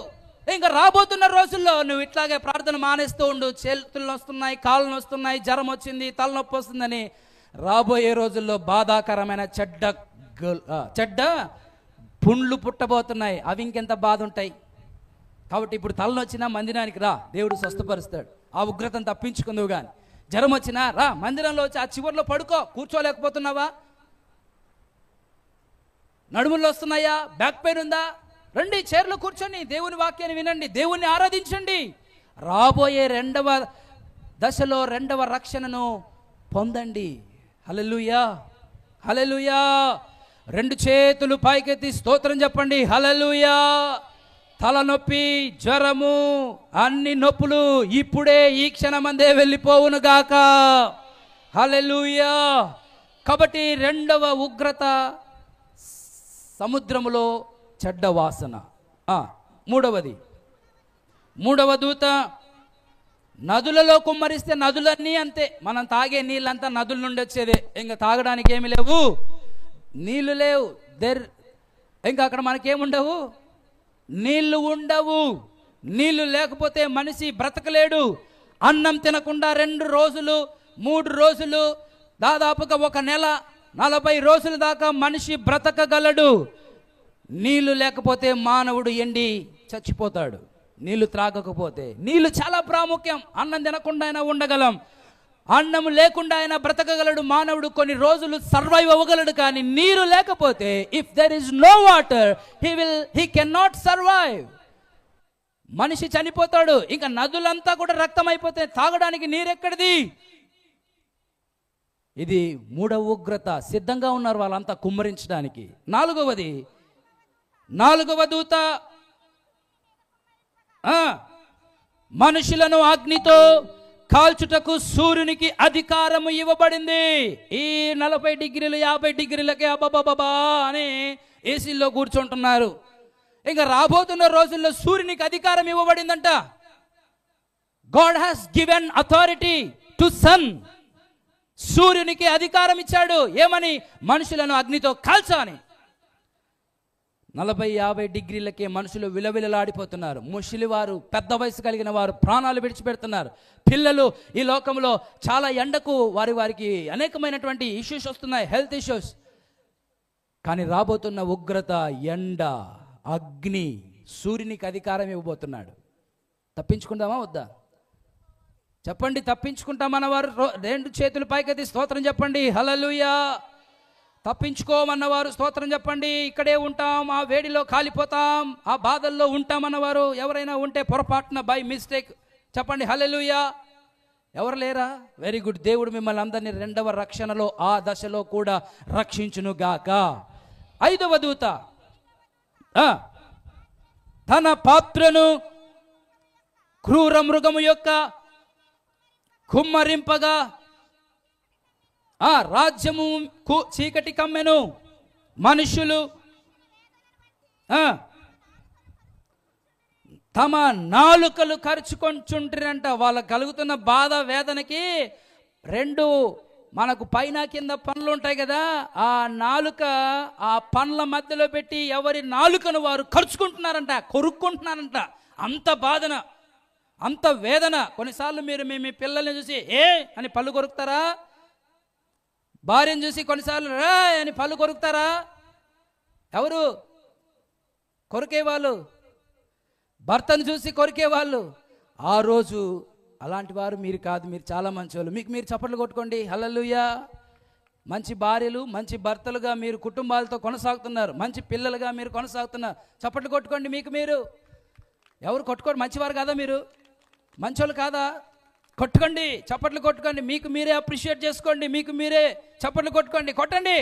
ఇంకా రాబోతున్న రోజుల్లో నువ్వు ఇట్లాగే ప్రార్థన మానేస్తూ ఉండు. చేతులు వస్తున్నాయి, కాళ్ళు వస్తున్నాయి, జ్వరం వచ్చింది, తలనొప్పి వస్తుందని. రాబోయే రోజుల్లో బాధాకరమైన చెడ్డ పుండ్లు పుట్టబోతున్నాయి. అవి ఇంకెంత బాధ ఉంటాయి. కాబట్టి ఇప్పుడు తలనొచ్చినా మందిరానికి రా, దేవుడు స్వస్థపరుస్తాడు. ఆ ఉగ్రతను తప్పించుకుందువు. కానీ జ్వరం వచ్చినా రా, మందిరంలో వచ్చి ఆ చివరిలో పడుకో. కూర్చోలేకపోతున్నావా? నడుములు వస్తున్నాయా? బ్యాక్ పెయిన్ ఉందా? రండి, చైర్లో కూర్చొని దేవుని వాక్యాన్ని వినండి, దేవుణ్ణి ఆరాధించండి. రాబోయే 2వ దశలో 2వ రక్షణను పొందండి. హల్లెలూయా, హల్లెలూయా. 2 చేతులు పైకెత్తి స్తోత్రం చెప్పండి. హల్లెలూయా. తలనొప్పి, జ్వరము, అన్ని నొప్పులు ఇప్పుడే ఈ క్షణమందే వెళ్ళిపోవును గాక. హల్లెలూయా. కాబట్టి 2వ ఉగ్రత సముద్రములో చెడ్డ వాసన. 3వ దూత నదులలో కుమ్మరిస్తే నదులన్నీ అంతే. మనం తాగే నీళ్ళంతా నదుల నుండి వచ్చేదే. ఇంకా తాగడానికి ఏమి లేవు, నీళ్లు లేవు. ఇంకా అక్కడ మనకేముండవు, నీళ్లు ఉండవు. నీళ్లు లేకపోతే మనిషి బ్రతకలేడు. అన్నం తినకుండా 2 రోజులు 3 రోజులు, దాదాపుగా 1 నెల 40 రోజుల దాకా మనిషి బ్రతకగలడు. నీళ్లు లేకపోతే మానవుడు ఎండి చచ్చిపోతాడు. నీళ్లు త్రాగకపోతే. నీళ్లు చాలా ప్రాముఖ్యం. అన్నం తినకుండా అయినా ఉండగలం, అన్నం లేకుండా అయినా బ్రతకగలడు మానవుడు, కొన్ని రోజులు సర్వైవ్ అవ్వగలడు. కానీ నీరు లేకపోతే, if there is no water, he can not survive. మనిషి చనిపోతాడు. ఇంకా నదులంతా కూడా రక్తం అయిపోతే తాగడానికి నీరెక్కడిది? ఇది మూడవ ఉగ్రత. సిద్ధంగా ఉన్నారు వాళ్ళంతా కుమ్మరించడానికి. నాలుగవ దూత మనుషులను అగ్నితో కాల్చుటకు సూర్యునికి అధికారము ఇవ్వబడింది. ఈ 40 డిగ్రీలు 50 డిగ్రీలకే అబ్బబ్బబ్బా అని ఏసీల్లో కూర్చుంటున్నారు. ఇంకా రాబోతున్న రోజుల్లో సూర్యునికి అధికారం ఇవ్వబడిందంట. God has given authority to sun. సూర్యునికి అధికారం ఇచ్చాడు. ఏమని? మనుషులను అగ్నితో కాల్చని. 40-50 డిగ్రీలకే మనుషులు విలవిలలాడిపోతున్నారు. ముసలివారు, పెద్ద వయసు కలిగిన వారు ప్రాణాలు విడిచిపెడుతున్నారు. పిల్లలు ఈ లోకంలో చాలా ఎండకు వారికి అనేకమైనటువంటి ఇష్యూస్ వస్తున్నాయి, హెల్త్ ఇష్యూస్. కానీ రాబోతున్న ఉగ్రత, ఎండ, అగ్ని, సూర్యునికి అధికారం ఇవ్వబోతున్నాడు. తప్పించుకుందామా వద్దా? చెప్పండి, తప్పించుకుంటామన్న వారు 2 చేతులు పైకెత్తి స్తోత్రం చెప్పండి. హల్లెలూయా. తప్పించుకోమన్నవారు స్తోత్రం చెప్పండి. ఇక్కడే ఉంటాం, ఆ వేడిలో కాలిపోతాం, ఆ బాధల్లో ఉంటామన్నవారు ఎవరైనా ఉంటే పొరపాటున బై మిస్టేక్ చెప్పండి హల్లెలూయా. ఎవరు లేరా? Very good. దేవుడు మిమ్మల్ని అందరినీ 2వ రక్షణలో, ఆ దశలో కూడా రక్షించును గాక. 5వ దూత తన పాత్రను క్రూర మృగము యొక్క కుమ్మరింపగా ఆ రాజ్యము చీకటి కమ్మెను. మనుషులు తమ నాలుకలు కరుచుకొంచుంటారంట. వాళ్ళకు కలుగుతున్న బాధ, వేదనకి 2 మనకు పైన కింద పనులు ఉంటాయి కదా, ఆ నాలుక ఆ పండ్ల మధ్యలో పెట్టి ఎవరి నాలుకను వారు కరుచుకుంటున్నారంట, కొరుక్కుంటున్నారంట. అంత బాధన, అంత వేదన. కొన్నిసార్లు మీరు మీ పిల్లల్ని చూసి ఏ అని పళ్ళు కొరుకుతారా? భార్యను చూసి కొన్నిసార్లు రా అని పళ్ళు కొరుకుతారా? ఎవరు కొరికేవాళ్ళు? భర్తను చూసి కొరికేవాళ్ళు. ఆ రోజు అలాంటి వారు మీరు కాదు, మీరు చాలా మంచివాళ్ళు. మీకు మీరు చప్పట్లు కొట్టుకోండి. హల్లెలూయా. మంచి భార్యలు, మంచి భర్తలుగా మీరు కుటుంబాలతో కొనసాగుతున్నారు, మంచి పిల్లలుగా మీరు కొనసాగుతున్నారు. చప్పట్లు కొట్టుకోండి. మీకు మీరు ఎవరు కొట్టుకోండి? మంచివారు కాదా? మీరు మంచోళ్ళు కాదా? కొట్టుకోండి, చప్పట్లు కొట్టుకోండి. మీకు మీరే అప్రిషియేట్ చేసుకోండి, మీకు మీరే చప్పట్లు కొట్టుకోండి, కొట్టండి.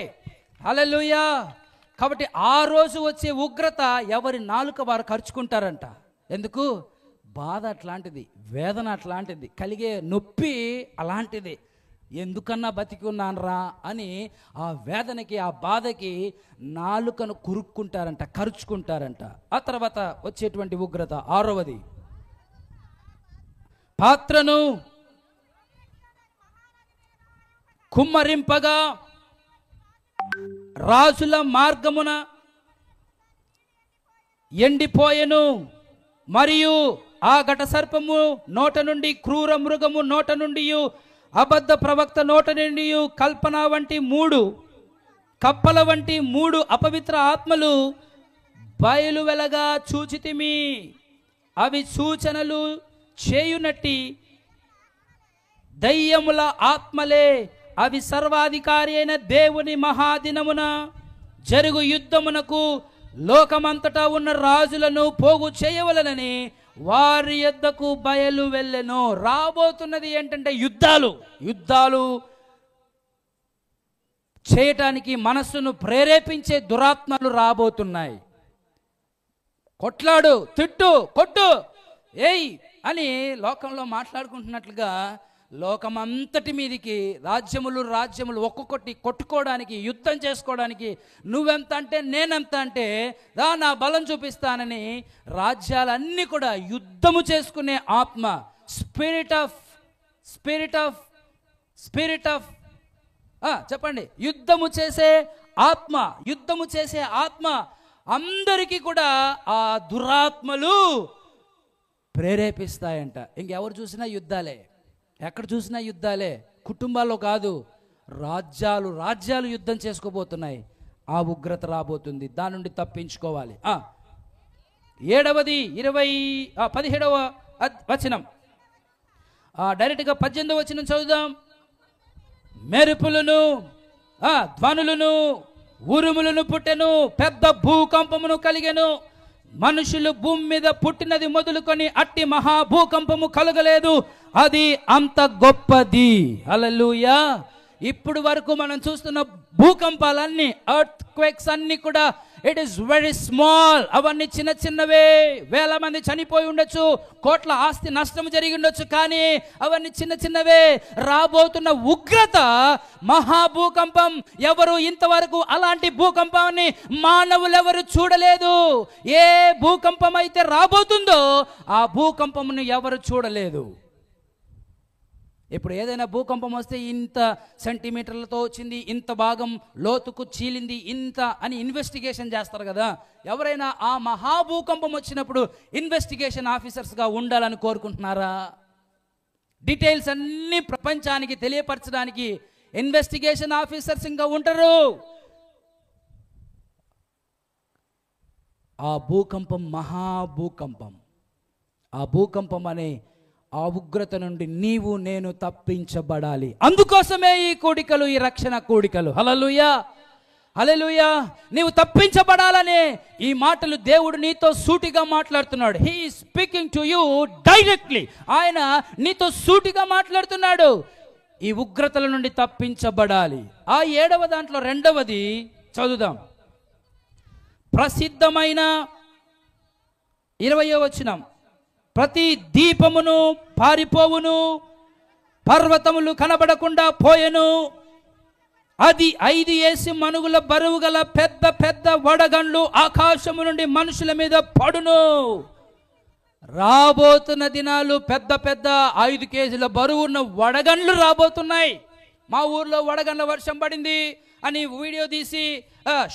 హల్లెలూయా. కాబట్టి ఆ రోజు వచ్చే ఉగ్రత ఎవరి నాలుక వారు ఖర్చుకుంటారంట. ఎందుకు? బాధ అట్లాంటిది, వేదన అట్లాంటిది, కలిగే నొప్పి అలాంటిది. ఎందుకన్నా బతికి ఉన్నానరా అని ఆ వేదనకి, ఆ బాధకి నాలుకను కురుక్కుంటారంట, ఖర్చుకుంటారంట. ఆ తర్వాత వచ్చేటువంటి ఉగ్రత 6వది. పాత్రను కుమ్మరింపగా రాజుల మార్గమున ఎండిపోయెను. మరియు ఆ ఘట సర్పము నోట నుండి, క్రూర మృగము నోట నుండి, అబద్ధ ప్రవక్త నోట నుండి కల్పన వంటి 3 కప్పల వంటి 3 అపవిత్ర ఆత్మలు బయలు వెలగా చూచితిమి. అవి సూచనలు చేయునట్టి దయ్యముల ఆత్మలే. అవి సర్వాధికారి అయిన దేవుని మహాదినమున జరుగు యుద్ధమునకు లోకమంతటా ఉన్న రాజులను పోగు చేయవలనని వారి యొద్దకు బయలు వెళ్ళెను. రాబోతున్నది ఏంటంటే యుద్ధాలు చేయటానికి మనస్సును ప్రేరేపించే దురాత్మలు రాబోతున్నాయి. కొట్లాడు, తిట్టు, కొట్టు, ఏయ్ అని లోకంలో మాట్లాడుకుంటున్నట్లుగా లోకమంతటి మీదికి రాజ్యములు ఒక్కొక్కటి కొట్టుకోవడానికి, యుద్ధం చేసుకోవడానికి, నువ్వెంత అంటే నేనెంత అంటే నా బలం చూపిస్తానని రాజ్యాలన్నీ కూడా యుద్ధము చేసుకునే ఆత్మ, స్పిరిట్ ఆఫ్ చెప్పండి, యుద్ధము చేసే ఆత్మ అందరికీ కూడా ఆ దురాత్మలు ప్రేరేపిస్తాయంట. ఇంకెవరు చూసినా యుద్ధాలే, ఎక్కడ చూసినా యుద్ధాలే. కుటుంబాల్లో కాదు, రాజ్యాలు యుద్ధం చేసుకోబోతున్నాయి. ఆ ఉగ్రత రాబోతుంది, దాని నుండి తప్పించుకోవాలి. 7వది 17వ వచనం. డైరెక్ట్గా 18వ వచనం చదువుదాం. మెరుపులను ధ్వనులను ఉరుములను పుట్టెను, పెద్ద భూకంపమును కలిగెను. మనుషులు భూమి మీద పుట్టినది మొదలుకొని అట్టి మహాభూకంపము కలగలేదు, అది అంత గొప్పది. హల్లెలూయా. ఇప్పుడు వరకు మనం చూస్తున్న భూకంపాలన్నీ, ఎర్త్ క్వేక్స్ అన్ని కూడా ఇట్ ఈస్ వెరీ స్మాల్. అవన్నీ చిన్న చిన్నవే. వేల మంది చనిపోయి ఉండొచ్చు, కోట్ల ఆస్తి నష్టం జరిగి ఉండొచ్చు, కానీ అవన్నీ చిన్న చిన్నవే. రాబోతున్న ఉగ్రత మహాభూకంపం. ఎవరు ఇంతవరకు అలాంటి భూకంపాన్ని మానవులు ఎవరు చూడలేదు. ఏ భూకంపం అయితే రాబోతుందో ఆ భూకంపమును ఎవరు చూడలేదు. ఇప్పుడు ఏదైనా భూకంపం వస్తే ఇంత సెంటీమీటర్లతో వచ్చింది, ఇంత భాగం లోతుకు చీలింది, ఇంత అని ఇన్వెస్టిగేషన్ చేస్తారు కదా. ఎవరైనా ఆ మహాభూకంపం వచ్చినప్పుడు ఇన్వెస్టిగేషన్ ఆఫీసర్స్గా ఉండాలని కోరుకుంటున్నారా? డీటెయిల్స్ అన్ని ప్రపంచానికి తెలియపరచడానికి ఇన్వెస్టిగేషన్ ఆఫీసర్స్ ఇంకా ఉంటారు. ఆ భూకంపం మహాభూకంపం. ఆ భూకంపం అనే ఆ ఉగ్రత నుండి నీవు నేను తప్పించబడాలి. అందుకోసమే ఈ కూడికలు, ఈ రక్షణ కూడికలు. హల్లెలూయా, హల్లెలూయా. నీవు తప్పించబడాలనే ఈ మాటలు దేవుడు నీతో సూటిగా మాట్లాడుతున్నాడు. He is speaking to you directly. ఆయన నీతో సూటిగా మాట్లాడుతున్నాడు. ఈ ఉగ్రతల నుండి తప్పించబడాలి. ఆ 7వ దాంట్లో 2వది చదువుదాం. ప్రసిద్ధమైన 20వ వచనం. ప్రతి దీపమును పారిపోవును, పర్వతములు కనబడకుండా పోయెను. అది 5 ఏసి మనుగుల బరువు గల పెద్ద పెద్ద వడగండ్లు ఆకాశము నుండి మనుషుల మీద పడును. రాబోతున్న దినాలు పెద్ద పెద్ద 5 కేజీల బరువు ఉన్న వడగండ్లు రాబోతున్నాయి. మా ఊర్లో వడగండ్ల వర్షం పడింది అని వీడియో తీసి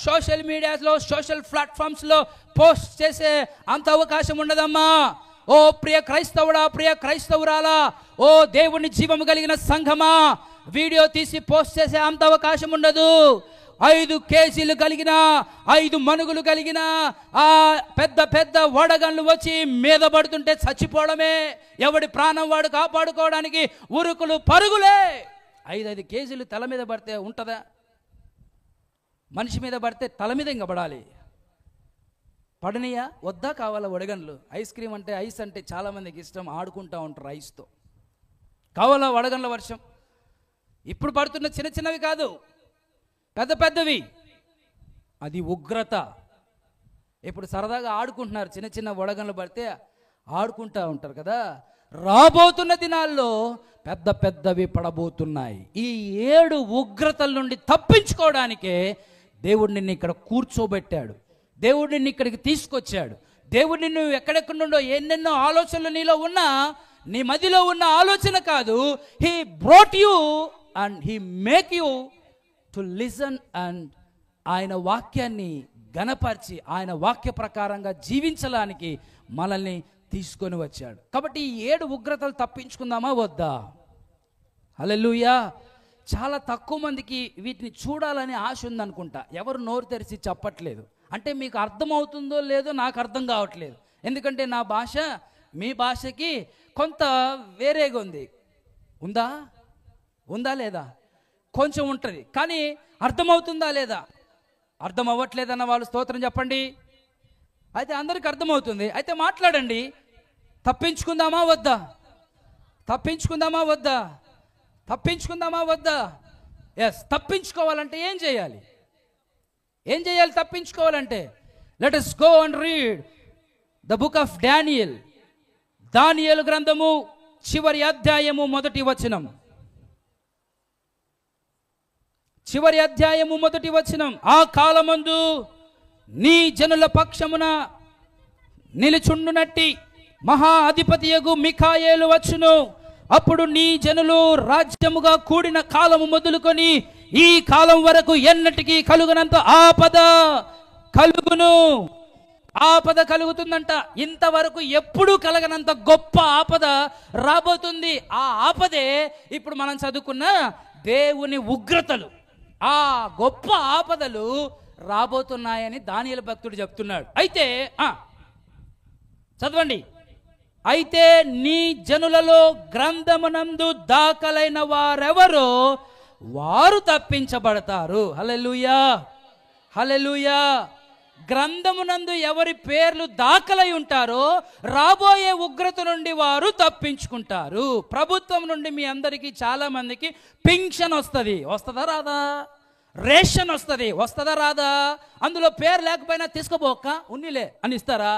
సోషల్ మీడియాలో, సోషల్ ప్లాట్ఫామ్స్లో పోస్ట్ చేసే అంత అవకాశం ఉండదమ్మా. ఓ ప్రియ క్రైస్తవుడా, ప్రియ క్రైస్తవురాలా, ఓ దేవుని జీవము కలిగిన సంఘమా, వీడియో తీసి పోస్ట్ చేసే అంత అవకాశం ఉండదు. 5 కేజీలు కలిగిన, 5 మనుగులు కలిగిన ఆ పెద్ద పెద్ద వడగండ్లు వచ్చి మీద పడుతుంటే చచ్చిపోవడమే. ఎవడి ప్రాణం వాడు కాపాడుకోవడానికి ఉరుకులు పరుగులే. 5 కేజీలు తల మీద పడితే ఉంటుందా? మనిషి మీద పడితే తల మీద ఇంకా పడాలి. పడనియా వద్దా? కావాలా వడగండ్లు? ఐస్ క్రీమ్ అంటే, ఐస్ అంటే చాలామందికి ఇష్టం, ఆడుకుంటూ ఉంటారు ఐస్తో. కావాలా వడగండ్ల వర్షం? ఇప్పుడు పడుతున్న చిన్న చిన్నవి కాదు, పెద్ద పెద్దవి. అది ఉగ్రత. ఇప్పుడు సరదాగా ఆడుకుంటున్నారు, చిన్న చిన్న వడగండ్లు పడితే ఆడుకుంటూ ఉంటారు కదా. రాబోతున్న దినాల్లో పెద్ద పెద్దవి పడబోతున్నాయి. ఈ 7 ఉగ్రతల నుండి తప్పించుకోవడానికే దేవుడు నిన్ను ఇక్కడ కూర్చోబెట్టాడు. దేవుడు నిన్ను ఇక్కడికి తీసుకొచ్చాడు. దేవుడు నిన్ను ఎక్కడెక్కడ నుండో ఎన్నెన్నో ఆలోచనలు నీలో ఉన్నా, నీ మదిలో ఉన్న ఆలోచన కాదు. He brought you and he make you to listen and ఆయన వాక్యాన్ని గణపరిచి ఆయన వాక్య ప్రకారంగా జీవించడానికి మనల్ని తీసుకొని వచ్చాడు. కాబట్టి ఈ 7 ఉగ్రతలు తప్పించుకుందామా వద్దా? హల్లెలూయా. చాలా తక్కువ మందికి వీటిని చూడాలని ఆశ ఉందనుకుంటా. ఎవరు నోరు తెరిచి చెప్పట్లేదు. అంటే మీకు అర్థమవుతుందో లేదో నాకు అర్థం కావట్లేదు. ఎందుకంటే నా భాష మీ భాషకి కొంత వేరేగా ఉంది. ఉందా లేదా? కొంచెం ఉంటుంది, కానీ అర్థమవుతుందా లేదా? అర్థం అవ్వట్లేదన్న వాళ్ళు స్తోత్రం చెప్పండి. అయితే అందరికి అర్థమవుతుంది. అయితే మాట్లాడండి. తప్పించుకుందామా వద్దా? తప్పించుకుందామా వద్దా? తప్పించుకుందామా వద్దా? ఎస్. తప్పించుకోవాలంటే ఏం చేయాలి? ఏం చేయాలి తప్పించుకోవాలంటే? Let us go and read the book of Daniel. దానియేలు గ్రంథము చివరి అధ్యాయము 1వ వచనం. చివరి అధ్యాయము 1వ వచనం. ఆ కాలమందు నీ జనుల పక్షమున నిలుచుండునట్టి మహా అధిపతియగు మిఖాయేలు వచ్చును. అప్పుడు నీ జనులు రాజ్యముగా కూడిన కాలము మొదలుకొని ఈ కాలం వరకు ఎన్నటికీ కలుగునంత ఆపద కలుగును. ఆపద కలుగుతుందంట. ఇంతవరకు ఎప్పుడూ కలగనంత గొప్ప ఆపద రాబోతుంది. ఆ ఆపదే ఇప్పుడు మనం చదువుకున్న దేవుని ఉగ్రతలు. ఆ గొప్ప ఆపదలు రాబోతున్నాయని దానియేలు భక్తుడు చెప్తున్నాడు. అయితే చదవండి. అయితే నీ జనులలో గ్రంథమునందు దాఖలైన వారెవరో వారు తప్పించబడతారు. హల్లెలూయా, హల్లెలూయా. గ్రంథమునందు ఎవరి పేర్లు దాఖలై ఉంటారో రాబోయే ఉగ్రత నుండి వారు తప్పించుకుంటారు. ప్రభుత్వం నుండి మీ అందరికీ చాలా మందికి పింఛన్ వస్తుంది, వస్తుందా రాదా? రేషన్ వస్తుంది, వస్తుందా రాదా? అందులో పేరు లేకపోయినా తీసుకుపోక ఉన్నిలే అని ఇస్తారా?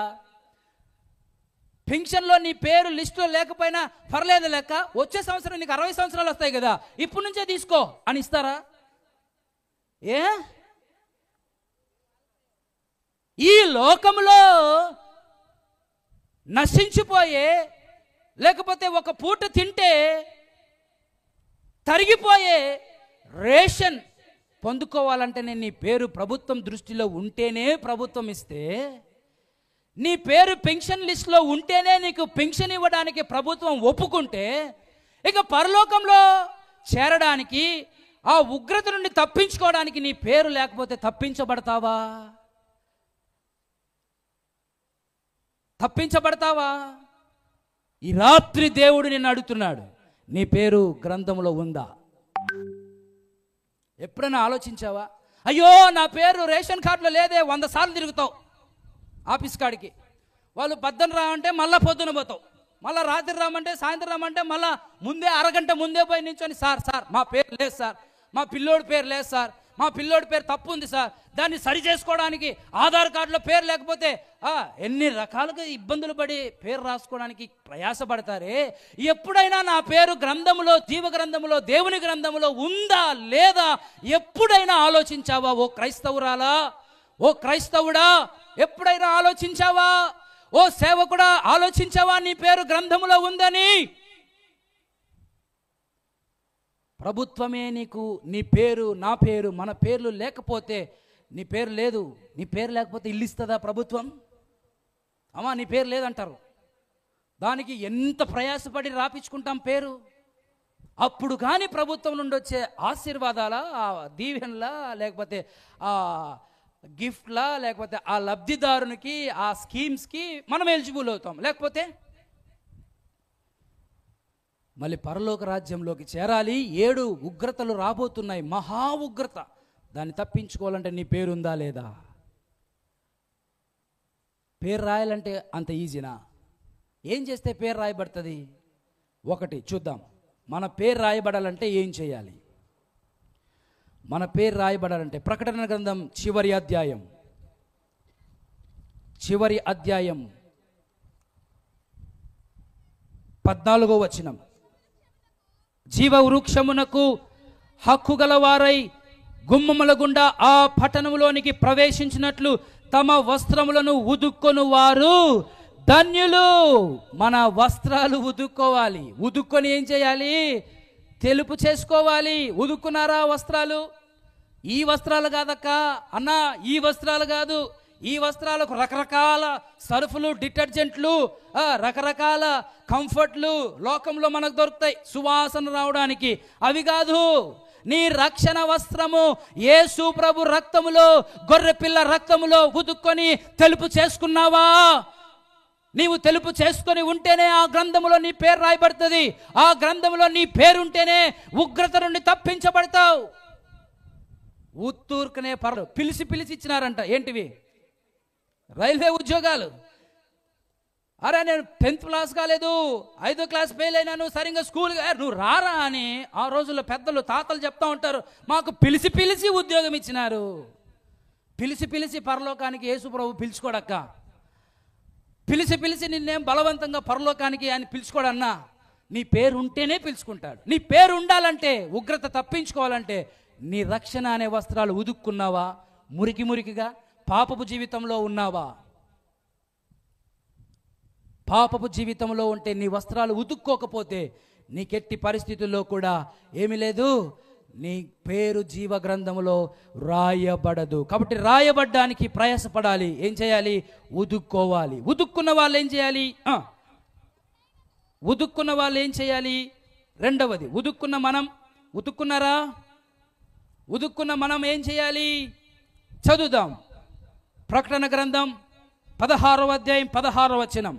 పింఛన్లో నీ పేరు లిస్టులో లేకపోయినా పర్లేదు లెక్క, వచ్చే సంవత్సరం నీకు 60 సంవత్సరాలు వస్తాయి కదా, ఇప్పటి నుంచే తీసుకో అని ఇస్తారా? ఏ ఈ లోకంలో నశించిపోయే, లేకపోతే ఒక పూట తింటే తరిగిపోయే రేషన్ పొందుకోవాలంటే నీ పేరు ప్రభుత్వం దృష్టిలో ఉంటేనే ప్రభుత్వం ఇస్తే, నీ పేరు పెన్షన్ లిస్టులో ఉంటేనే నీకు పెన్షన్ ఇవ్వడానికి ప్రభుత్వం ఒప్పుకుంటే, ఇక పరలోకంలో చేరడానికి, ఆ ఉగ్రత నుండి తప్పించుకోవడానికి నీ పేరు లేకపోతే తప్పించబడతావా? తప్పించబడతావా? ఈ రాత్రి దేవుడు నిన్ను అడుగుతున్నాడు, నీ పేరు గ్రంథంలో ఉందా? ఎప్పుడైనా ఆలోచించావా? అయ్యో నా పేరు రేషన్ కార్డులో లేదే, 100 సార్లు తిరుగుతావు ఆఫీస్ కాడికి. వాళ్ళు పొద్దున రామంటే మళ్ళీ పొద్దున పోతావు, మళ్ళీ రాత్రి రామంటే సాయంత్రం రామంటే మళ్ళీ ముందే అరగంట ముందే పోయి నించొని, సార్ మా పేరు లేదు సార్, మా పిల్లోడి పేరు లేదు సార్, మా పిల్లోడి పేరు తప్పు ఉంది సార్, దాన్ని సరి చేసుకోవడానికి ఆధార్ కార్డులో పేరు లేకపోతే ఎన్ని రకాలుగా ఇబ్బందులు పడి పేరు రాసుకోవడానికి ప్రయాసపడతారే. ఎప్పుడైనా నా పేరు గ్రంథములో, జీవ గ్రంథములో, దేవుని గ్రంథములో ఉందా లేదా ఎప్పుడైనా ఆలోచించావా? ఓ క్రైస్తవురాలా, ఓ క్రైస్తవుడా, ఎప్పుడైనా ఆలోచించావా? ఓ సేవకుడా, ఆలోచించావా నీ పేరు గ్రంథములో ఉందని? ప్రభుత్వమే నీకు నీ పేరు, నా పేరు, మన పేర్లు లేకపోతే, నీ పేరు లేదు, నీ పేరు లేకపోతే ఇల్లు ఇస్తుందా ప్రభుత్వం? అమ్మా నీ పేరు లేదంటారు, దానికి ఎంత ప్రయాసపడి రాపించుకుంటాం పేరు. అప్పుడు కానీ ప్రభుత్వం నుండి వచ్చే ఆశీర్వాదాలా, దీవెనలా, లేకపోతే గిఫ్ట్లా, లేకపోతే ఆ లబ్ధిదారునికి, ఆ స్కీమ్స్కి మనం ఎలిజిబుల్ అవుతాం. లేకపోతే మళ్ళీ పరలోక రాజ్యంలోకి చేరాలి. 7 ఉగ్రతలు రాబోతున్నాయి, మహా ఉగ్రత. దాన్ని తప్పించుకోవాలంటే నీ పేరు ఉందా లేదా? పేరు రాయాలంటే అంత ఈజీనా? ఏం చేస్తే పేరు రాయబడుతుంది? ఒకటి చూద్దాం. మన పేరు రాయబడాలంటే ఏం చేయాలి? మన పేరు రాయబడాలంటే ప్రకటన గ్రంథం చివరి అధ్యాయం 14వ వచనం. జీవ వృక్షమునకు హక్కు గలవారై గుమ్మముల గుండా ఆ పట్టణములోనికి ప్రవేశించినట్లు తమ వస్త్రములను ఉదుక్కొను వారు ధన్యులు. మన వస్త్రాలు ఉదుక్కోవాలి. ఉదుక్కొని ఏం చేయాలి? తెలుపు చేసుకోవాలి. ఉదుక్కున్నారా వస్త్రాలు? ఈ వస్త్రాలు కాదక్క అన్నా, ఈ వస్త్రాలు కాదు. ఈ వస్త్రాలకు రకరకాల సర్ఫులు, డిటర్జెంట్లు, రకరకాల కంఫర్ట్లు లోకంలో మనకు దొరుకుతాయి సువాసన రావడానికి. అవి కాదు. నీ రక్షణ వస్త్రము యేసు ప్రభు రక్తములో, గొర్రె పిల్ల రక్తములో ఉదుక్కొని తెలుపు చేసుకున్నావా? నీవు తెలుపు చేసుకొని ఉంటేనే ఆ గ్రంథములో నీ పేరు రాయబడుతుంది. ఆ గ్రంథములో నీ పేరు ఉంటేనే ఉగ్రత నుండి తప్పించబడతావు. ఉత్తూర్కనే పిలిచి ఇచ్చినారంట. ఏంటివి? రైల్వే ఉద్యోగాలు. అరే నేను 10th క్లాస్ కాలేదు, 5వ క్లాస్ ఫెయిల్ అయినాను, సరిగ్గా స్కూల్ నువ్వు రారా అని ఆ రోజుల్లో పెద్దలు, తాతలు చెప్తా ఉంటారు. మాకు పిలిచి ఉద్యోగం ఇచ్చినారు. పిలిచి పరలోకానికి యేసు ప్రభు పిలుచుకోడక్క. పిలిచి నిన్నేం బలవంతంగా పరలోకానికి ఆయన పిలుచుకోడన్నా. నీ పేరు ఉంటేనే పిలుచుకుంటాడు. నీ పేరు ఉండాలంటే, ఉగ్రత తప్పించుకోవాలంటే నీ రక్షణ అనే వస్త్రాలు ఉదుక్కున్నావా? మురికిగా పాపపు జీవితంలో ఉన్నావా? పాపపు జీవితంలో ఉంటే నీ వస్త్రాలు ఉతుక్కోకపోతే నీకెట్టి పరిస్థితుల్లో కూడా ఏమీ లేదు, నీ పేరు జీవ గ్రంథములో రాయబడదు. కాబట్టి రాయబడ్డానికి ప్రయాసపడాలి. ఏం చేయాలి? ఉదుక్కోవాలి. ఉదుక్కున్న వాళ్ళు ఏం చేయాలి? ఉదుక్కున్న వాళ్ళు ఏం చేయాలి? రెండవది, ఉతుక్కున్నారా? ఉదుక్కున్న మనం ఏం చేయాలి? చదువుదాం. ప్రకటన గ్రంథం 16వ అధ్యాయం 16వ వచనం.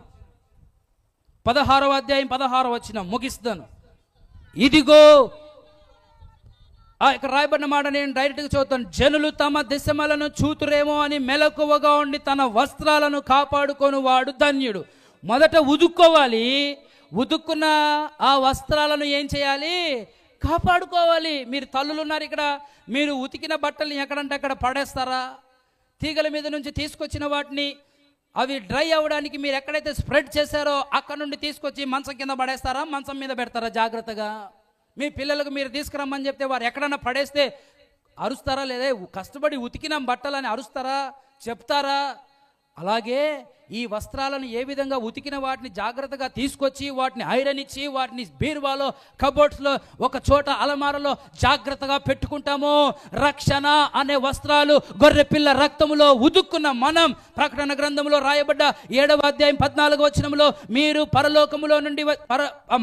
16వ అధ్యాయం 16వ వచనం ముగిస్తాను. ఇదిగో ఇక్కడ రాయబడిన మాట నేను డైరెక్ట్గా చదువుతాను. జనులు తమ దిశమలను చూతురేమో అని మెలకువగా ఉండి తన వస్త్రాలను కాపాడుకొని వాడు ధన్యుడు. మొదట ఉదుక్కోవాలి. ఉదుక్కున్న ఆ వస్త్రాలను ఏం చేయాలి? కాపాడుకోవాలి. మీరు తల్లులు ఉన్నారు ఇక్కడ, మీరు ఉతికిన బట్టల్ని ఎక్కడంటే అక్కడ పడేస్తారా? తీగల మీద నుంచి తీసుకొచ్చిన వాటిని అవి డ్రై అవ్వడానికి మీరు ఎక్కడైతే స్ప్రెడ్ చేశారో అక్కడ నుండి తీసుకొచ్చి మంచం కింద పడేస్తారా? మంచం మీద పెడతారా? జాగ్రత్తగా మీ పిల్లలకు మీరు తీసుకురమ్మని చెప్తే వారు ఎక్కడన్నా పడేస్తే అరుస్తారా? లేదా కష్టపడి ఉతికిన బట్టలని అరుస్తారా? చెప్తారా? అలాగే ఈ వస్త్రాలను ఏ విధంగా ఉతికిన వాటిని జాగ్రత్తగా తీసుకొచ్చి వాటిని ఐరన్ ఇచ్చి వాటిని బీరువాలో కబోర్డ్స్లో ఒక చోట అలమారలో జాగ్రత్తగా పెట్టుకుంటామో, రక్షణ అనే వస్త్రాలు గొర్రె పిల్ల రక్తములో ఉదుక్కున్న మనం, ప్రకటన గ్రంథంలో రాయబడ్డ 7వ అధ్యాయం 14వ వచనంలో మీరు పరలోకములో నుండి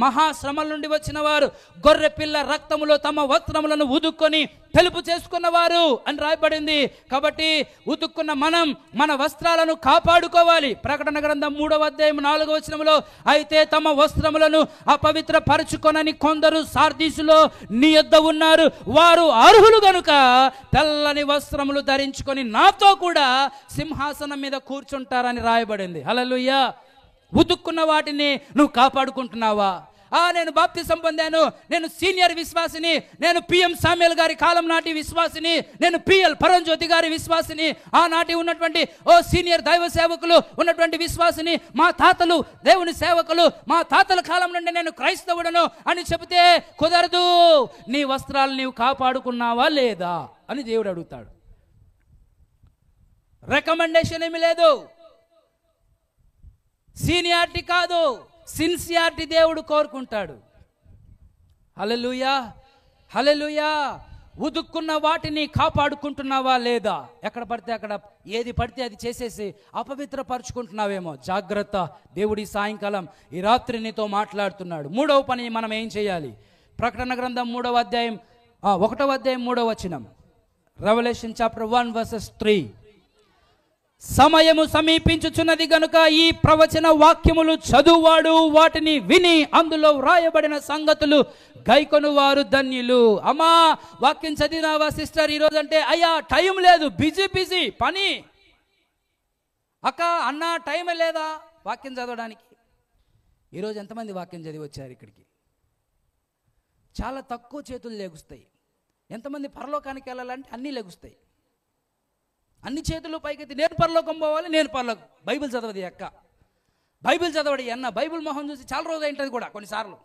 మహాశ్రమల నుండి వచ్చిన వారు గొర్రె పిల్ల రక్తములో తమ వస్త్రములను ఉదుక్కొని తెలుపు చేసుకున్నవారు అని రాయబడింది. కాబట్టి ఉతుక్కున్న మనం మన వస్త్రాలను కాపాడుకోవాలి. ప్రకటన గ్రంథం 3వ అధ్యాయం 4వ వచనంలో అయితే తమ వస్త్రములను అపవిత్ర పరుచుకొనని కొందరు సార్దీసులో నీ యొద్ద ఉన్నారు, వారు అర్హులు గనుక తెల్లని వస్త్రములు ధరించుకొని నాతో కూడా సింహాసనం మీద కూర్చుంటారని రాయబడింది. హల్లెలూయా. ఉతుక్కున్న వాటిని నువ్వు కాపాడుకుంటున్నావా? నేను బాప్తిసం పొందాను, నేను సీనియర్ విశ్వాసిని, నేను పిఎం సామ్యుల్ గారి కాలం నాటి విశ్వాసిని, నేను పిఎల్ పరంజ్యోతి గారి విశ్వాసిని, ఆనాటి ఉన్నటువంటి సీనియర్ దైవ సేవకులు ఉన్నటువంటి విశ్వాసిని, మా తాతలు దేవుని సేవకులు, మా తాతల కాలం నుండి నేను క్రైస్తవుడను అని చెబితే కుదరదు. నీ వస్త్రాలు నీవు కాపాడుకున్నావా లేదా అని దేవుడు అడుగుతాడు. రికమెండేషన్ ఏమి లేదు, సీనియారిటీ కాదు, సిన్సియారిటీ దేవుడు కోరుకుంటాడు. హల్లెలూయా, హల్లెలూయా. ఉదుక్కున్న వాటిని కాపాడుకుంటున్నావా లేదా? ఎక్కడ పడితే అక్కడ ఏది పడితే అది చేసేసి అపవిత్రపరుచుకుంటున్నావేమో. జాగ్రత్త. దేవుడి సాయంకాలం ఈ రాత్రి నీతో మాట్లాడుతున్నాడు. 3వ పని మనం ఏం చేయాలి? ప్రకటన గ్రంథం 3వ అధ్యాయం 1వ అధ్యాయం 3వ వచనం, రెవల్యూషన్ చాప్టర్ 1 వర్సెస్ 3. సమయము సమీపించుచున్నది గనుక ఈ ప్రవచన వాక్యములు చదువువాడు వాటిని విని అందులో వ్రాయబడిన సంగతులు గైకొను వారు ధన్యులు. అమ్మా, వాక్యం చదివినావా సిస్టర్ ఈరోజు అంటే? అయ్యా టైం లేదు, బిజీ పని. అక్క అన్న టైమే లేదా వాక్యం చదవడానికి? ఈరోజు ఎంతమంది వాక్యం చదివి వచ్చారు ఇక్కడికి? చాలా తక్కువ చేతులు లెగుస్తాయి. ఎంతమంది పరలోకానికి వెళ్ళాలంటే అన్నీ లెగుస్తాయి, అన్ని చేతులు పైకెత్తి నేను పరలోకం పోవాలి, నేను పరలోకం. బైబిల్ చదవది అక్క, బైబిల్ చదవడి అన్న. బైబిల్ మొహం చూసి చాలా రోజు అయింటుంది కూడా. కొన్నిసార్లు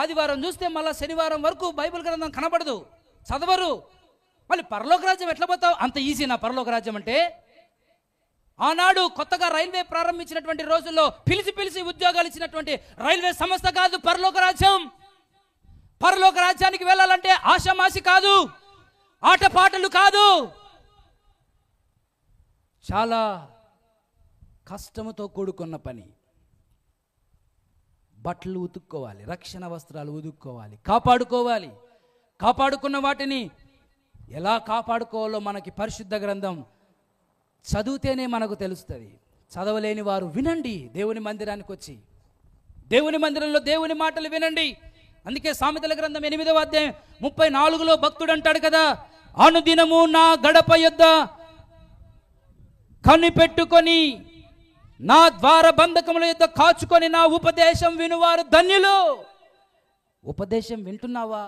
ఆదివారం చూస్తే మళ్ళీ శనివారం వరకు బైబిల్ గ్రంథం కనబడదు, చదవరు. మళ్ళీ పరలోక రాజ్యం ఎట్లా పోతావు? అంత ఈజీ నా పరలోక రాజ్యం అంటే? ఆనాడు కొత్తగా రైల్వే ప్రారంభించినటువంటి రోజుల్లో పిలిచి ఉద్యోగాలు ఇచ్చినటువంటి రైల్వే సంస్థ కాదు పరలోక రాజ్యం. పరలోక రాజ్యానికి వెళ్ళాలంటే ఆషామాషి కాదు, ఆటపాటలు కాదు, చాలా కష్టముతో కూడుకున్న పని. బట్టలు ఉతుక్కోవాలి, రక్షణ వస్త్రాలు ఉతుక్కోవాలి, కాపాడుకోవాలి. కాపాడుకున్న వాటిని ఎలా కాపాడుకోవాలో మనకి పరిశుద్ధ గ్రంథం చదివితేనే మనకు తెలుస్తుంది. చదవలేని వారు వినండి, దేవుని మందిరానికి వచ్చి దేవుని మందిరంలో దేవుని మాటలు వినండి. అందుకే సామెతల గ్రంథం 8వ అధ్యాయం 34లో భక్తుడు అంటాడు కదా, అనుదినము నా గడప యొద్ద కనిపెట్టుకొని నా ద్వార బంధకముల యొద్ద కాచుకొని నా ఉపదేశం వినువారు ధన్యులు. ఉపదేశం వింటున్నావా?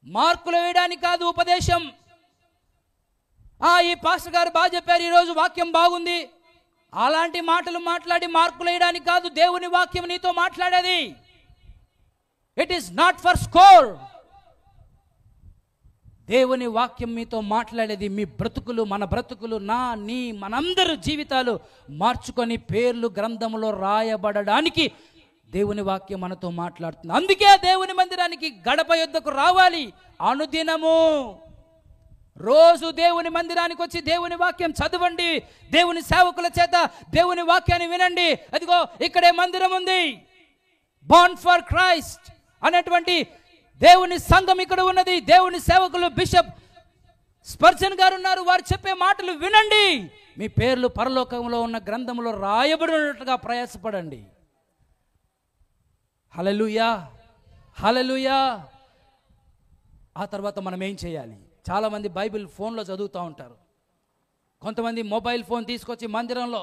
మార్కులు వేయడానికి కాదు ఉపదేశం. ఈ పాస్టర్ గారు బాగా చెప్పారు, ఈరోజు వాక్యం బాగుంది, అలాంటి మాటలు మాట్లాడి మార్కులు వేయడానికి కాదు దేవుని వాక్యం నీతో మాట్లాడేది. It is not for score. దేవుని వాక్యం మీతో మాట్లాడేది మీ బ్రతుకులు, మన బ్రతుకులు, నీ మనందరి జీవితాలు మార్చుకొని పేర్లు గ్రంథంలో రాయబడడానికి దేవుని వాక్యం మనతో మాట్లాడుతుంది. అందుకే దేవుని మందిరానికి గడప యొద్దకు రావాలి. అనుదినము రోజు దేవుని మందిరానికి వచ్చి దేవుని వాక్యం చదవండి, దేవుని సేవకుల చేత దేవుని వాక్యాన్ని వినండి. అదిగో ఇక్కడే మందిరం ఉంది, బార్న్ ఫర్ క్రైస్ట్ అనేటువంటి దేవుని సంఘం ఇక్కడ ఉన్నది. దేవుని సేవకులు బిషప్ స్పర్జన్ గారు ఉన్నారు, వారు చెప్పే మాటలు వినండి. మీ పేర్లు పరలోకంలో ఉన్న గ్రంథంలో రాయబడినట్లుగా ప్రయాసపడండి. హల్లెలూయా, హల్లెలూయా. ఆ తర్వాత మనం ఏం చేయాలి? చాలామంది బైబిల్ ఫోన్లో చదువుతూ ఉంటారు. కొంతమంది మొబైల్ ఫోన్ తీసుకొచ్చి మందిరంలో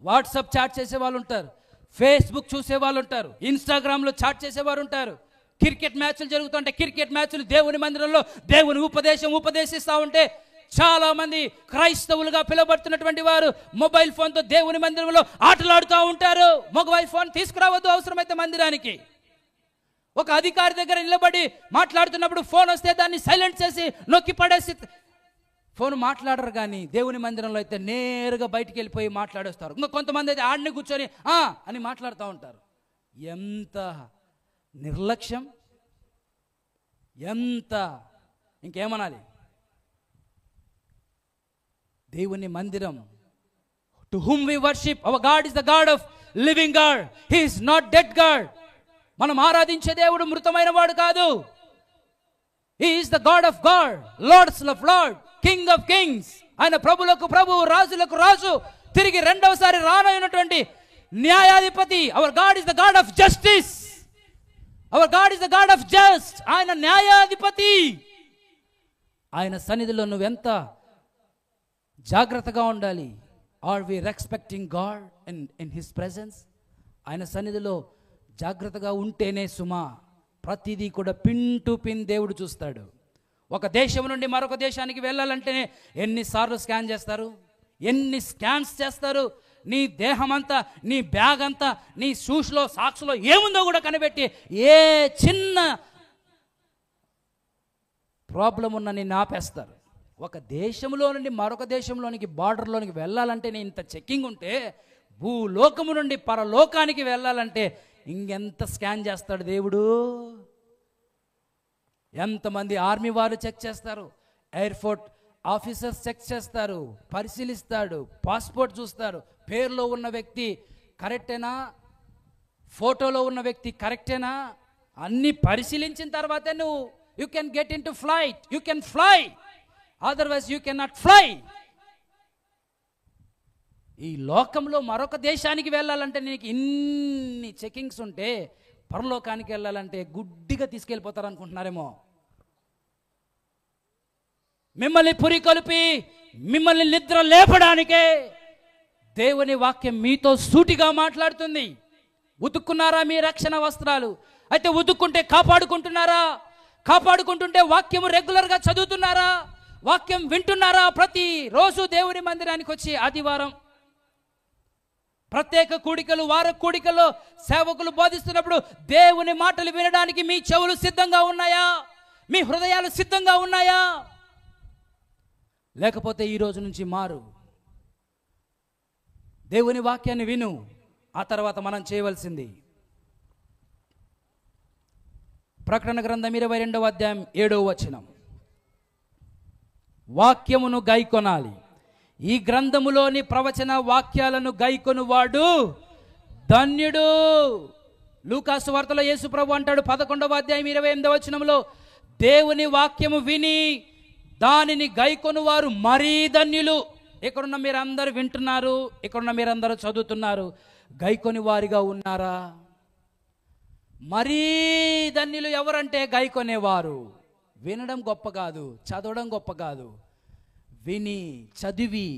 వాట్సాప్ చాట్ చేసే వాళ్ళు ఉంటారు, ఫేస్బుక్ చూసే వాళ్ళు ఉంటారు, ఇన్స్టాగ్రామ్లో చాట్ చేసేవారు ఉంటారు. క్రికెట్ మ్యాచ్లు జరుగుతుంటే క్రికెట్ మ్యాచ్లు దేవుని మందిరంలో దేవుని ఉపదేశిస్తూ ఉంటే చాలామంది క్రైస్తవులుగా పిలువబడుతున్నటువంటి వారు మొబైల్ ఫోన్తో దేవుని మందిరంలో ఆటలాడుతూ ఉంటారు. మొబైల్ ఫోన్ తీసుకురావద్దు అవసరమైతే మందిరానికి. ఒక అధికారి దగ్గర నిలబడి మాట్లాడుతున్నప్పుడు ఫోన్ వస్తే దాన్ని సైలెంట్ చేసి నొక్కి పడేసి ఫోన్ మాట్లాడరు. కానీ దేవుని మందిరంలో అయితే నేరుగా బయటికి వెళ్ళిపోయి మాట్లాడేస్తారు. ఇంకా కొంతమంది అయితే ఆడిని కూర్చొని అని మాట్లాడుతూ ఉంటారు. ఎంత నిర్లక్ష్యం, ఎంత ఇంకేమనాలి? దేవుని మందిరం, to whom we worship, our God is the God of living God, he is not dead God. మనం ఆరాధించే దేవుడు మృతమైన వాడు కాదు. He is the God of God, Lords of Lord, King of Kings. ఆయన ప్రభులకు ప్రభువు, రాజులకు రాజు, తిరిగి రెండవసారి రానైనటువంటి న్యాయాధిపతి. Our God is the God of justice. Our God is the God of just. ఆయన న్యాయాధిపతి. ఆయన సన్నిధిలో నువ్వెంత జాగ్రత్తగా ఉండాలి. Are we respecting God in his presence? ఆయన సన్నిధిలో జాగ్రత్తగా ఉంటేనే సుమా ప్రతిదీ కూడా పిన్ టు పిన్ దేవుడు చూస్తాడు. ఒక దేశం నుండి మరొక దేశానికి వెళ్ళాలంటేనే ఎన్నిసార్లు స్కాన్ చేస్తారు, ఎన్ని స్కాన్స్ చేస్తారు. నీ దేహం అంతా, నీ బ్యాగ్ అంతా, నీ షూస్లో సాక్స్లో ఏముందో కూడా కనిపెట్టి ఏ చిన్న ప్రాబ్లం ఉన్నా నిన్ను ఆపేస్తారు. ఒక దేశంలో నుండి మరొక దేశంలోనికి బార్డర్లోనికి వెళ్ళాలంటేనే ఇంత చెక్కింగ్ ఉంటే, భూలోకము నుండి పరలోకానికి వెళ్ళాలంటే ఇంకెంత స్కాన్ చేస్తాడు దేవుడు. ఎంతమంది ఆర్మీ వారు చెక్ చేస్తారు, ఎయిర్ఫోర్స్ ఆఫీసర్స్ చెక్ చేస్తారు, పరిశీలిస్తాడు, పాస్పోర్ట్ చూస్తారు, పేరులో ఉన్న వ్యక్తి కరెక్టేనా, ఫోటోలో ఉన్న వ్యక్తి కరెక్టేనా, అన్నీ పరిశీలించిన తర్వాతే నువ్వు you can get in to flight, you can fly, otherwise you can not fly. ఈ లోకంలో మరొక దేశానికి వెళ్ళాలంటే నీకు ఇన్ని చెకింగ్స్ ఉంటే, పరలోకానికి వెళ్ళాలంటే గుడ్డిగా తీసుకెళ్ళిపోతారు అనుకుంటున్నారేమో. మిమ్మల్ని పురికొల్పి మిమ్మల్ని నిద్ర లేపడానికే దేవుని వాక్యం మీతో సూటిగా మాట్లాడుతుంది. ఉతుక్కున్నారా మీ రక్షణ వస్త్రాలు? అయితే ఉతుక్కుంటే కాపాడుకుంటున్నారా? కాపాడుకుంటుంటే వాక్యము రెగ్యులర్గా చదువుతున్నారా? వాక్యం వింటున్నారా? ప్రతి రోజు దేవుని మందిరానికి వచ్చి ఆదివారం ప్రత్యేక కూడికలు, వార కూడికల్లో సేవకులు బోధిస్తున్నప్పుడు దేవుని మాటలు వినడానికి మీ చెవులు సిద్ధంగా ఉన్నాయా? మీ హృదయాలు సిద్ధంగా ఉన్నాయా? లేకపోతే ఈ రోజు నుంచి మారు, దేవుని వాక్యాన్ని విను. ఆ తర్వాత మనం చేయవలసింది ప్రకటన గ్రంథం 22వ అధ్యాయం 7వ వచనం, వాక్యమును గైకొనాలి. ఈ గ్రంథములోని ప్రవచన వాక్యాలను గైకొనువాడు ధన్యుడు. లూకాసు వార్తలో యేసు ప్రభు అంటాడు 11వ అధ్యాయం 28వ వచనంలో, దేవుని వాక్యము విని దానిని గైకొనువారు మరీ ధన్యులు. ఇక్కడున్న మీరందరూ వింటున్నారు, ఇక్కడున్న మీరందరూ చదువుతున్నారు, గైకొని వారిగా ఉన్నారా? మరీ ధన్యులు ఎవరంటే గైకొనేవారు. వినడం గొప్ప కాదు, చదవడం గొప్ప కాదు, విని చదివి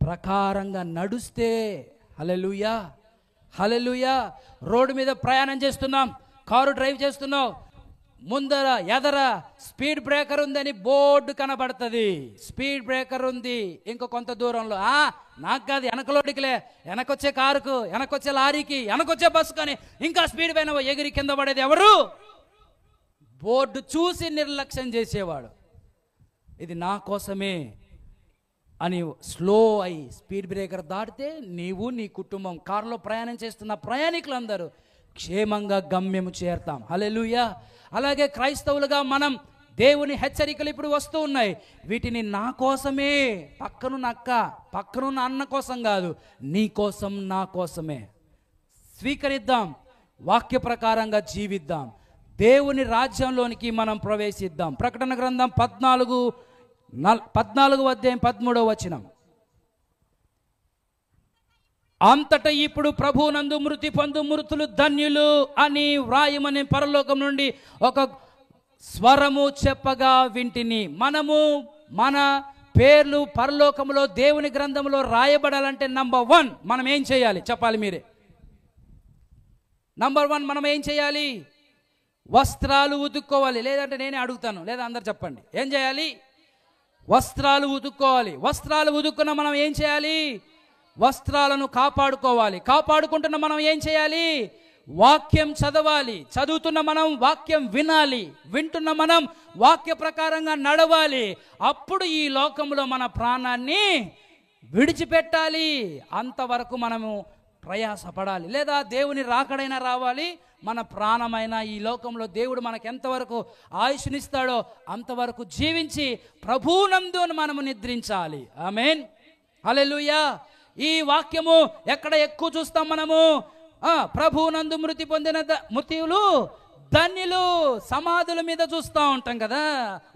ప్రకారంగా నడుస్తే. హల్లెలూయా, హల్లెలూయా. రోడ్డు మీద ప్రయాణం చేస్తున్నాం, కారు డ్రైవ్ చేస్తున్నాం, ముందర ఎదర స్పీడ్ బ్రేకర్ ఉందని బోర్డు కనబడుతుంది. స్పీడ్ బ్రేకర్ ఉంది ఇంకో కొంత దూరంలో. నాకు కాదు, వెనకలోడికిలే, వెనకొచ్చే కారుకు, వెనకొచ్చే లారీకి, వెనకొచ్చే బస్సు కానీ ఇంకా స్పీడ్ పైన ఎగిరి కింద పడేది ఎవరు? బోర్డు చూసి నిర్లక్ష్యం చేసేవాడు. ఇది నా కోసమే అని స్లో అయి స్పీడ్ బ్రేకర్ దాటితే నీవు, నీ కుటుంబం, కారులో ప్రయాణం చేస్తున్న ప్రయాణికులందరూ క్షేమంగా గమ్యము చేరతాం. హల్లెలూయా. అలాగే క్రైస్తవులుగా మనం దేవుని హెచ్చరికలు ఇప్పుడు వస్తూ ఉన్నాయి. వీటిని నా కోసమే, పక్కనున్న అక్క, పక్కనున్న అన్న కోసం కాదు, నీ కోసం, నా కోసమే స్వీకరిద్దాం. వాక్య ప్రకారంగా జీవిద్దాం. దేవుని రాజ్యంలోనికి మనం ప్రవేశిద్దాం. ప్రకటన గ్రంథం 14వ అధ్యాయం 13వ వచనం, అంతటా ఇప్పుడు ప్రభువునందు మృతి పొందు మృతులు ధన్యులు అని వ్రాయమని పరలోకం నుండి ఒక స్వరము చెప్పగా వింటిని. మనము మన పేర్లు పరలోకములో దేవుని గ్రంథంలో రాయబడాలంటే నంబర్ 1 మనం ఏం చేయాలి చెప్పాలి మీరే. నంబర్ 1 మనం ఏం చేయాలి? వస్త్రాలు ఉతుక్కోవాలి. లేదంటే నేనే అడుగుతాను, లేదా అందరు చెప్పండి. ఏం చేయాలి? వస్త్రాలు ఉతుక్కోవాలి. వస్త్రాలు ఉతుక్కున్న మనం ఏం చేయాలి? వస్త్రాలను కాపాడుకోవాలి. కాపాడుకుంటున్న మనం ఏం చేయాలి? వాక్యం చదవాలి. చదువుతున్న మనం వాక్యం వినాలి. వింటున్న మనం వాక్య ప్రకారంగా నడవాలి. అప్పుడు ఈ లోకంలో మన ప్రాణాన్ని విడిచిపెట్టాలి. అంతవరకు మనము ప్రయాసపడాలి. లేదా దేవుని రాకడైనా రావాలి, మన ప్రాణమైన ఈ లోకంలో దేవుడు మనకు ఎంతవరకు ఆయుష్నిస్తాడో అంతవరకు జీవించి ప్రభువునందు మనము నిద్రించాలి. ఆమేన్, హల్లెలూయా. ఈ వాక్యము ఎక్కడ ఎక్కువ చూస్తాం మనము? ప్రభువునందు మృతి పొందిన మృతులు ధన్యులు. సమాధుల మీద చూస్తూ ఉంటాం కదా.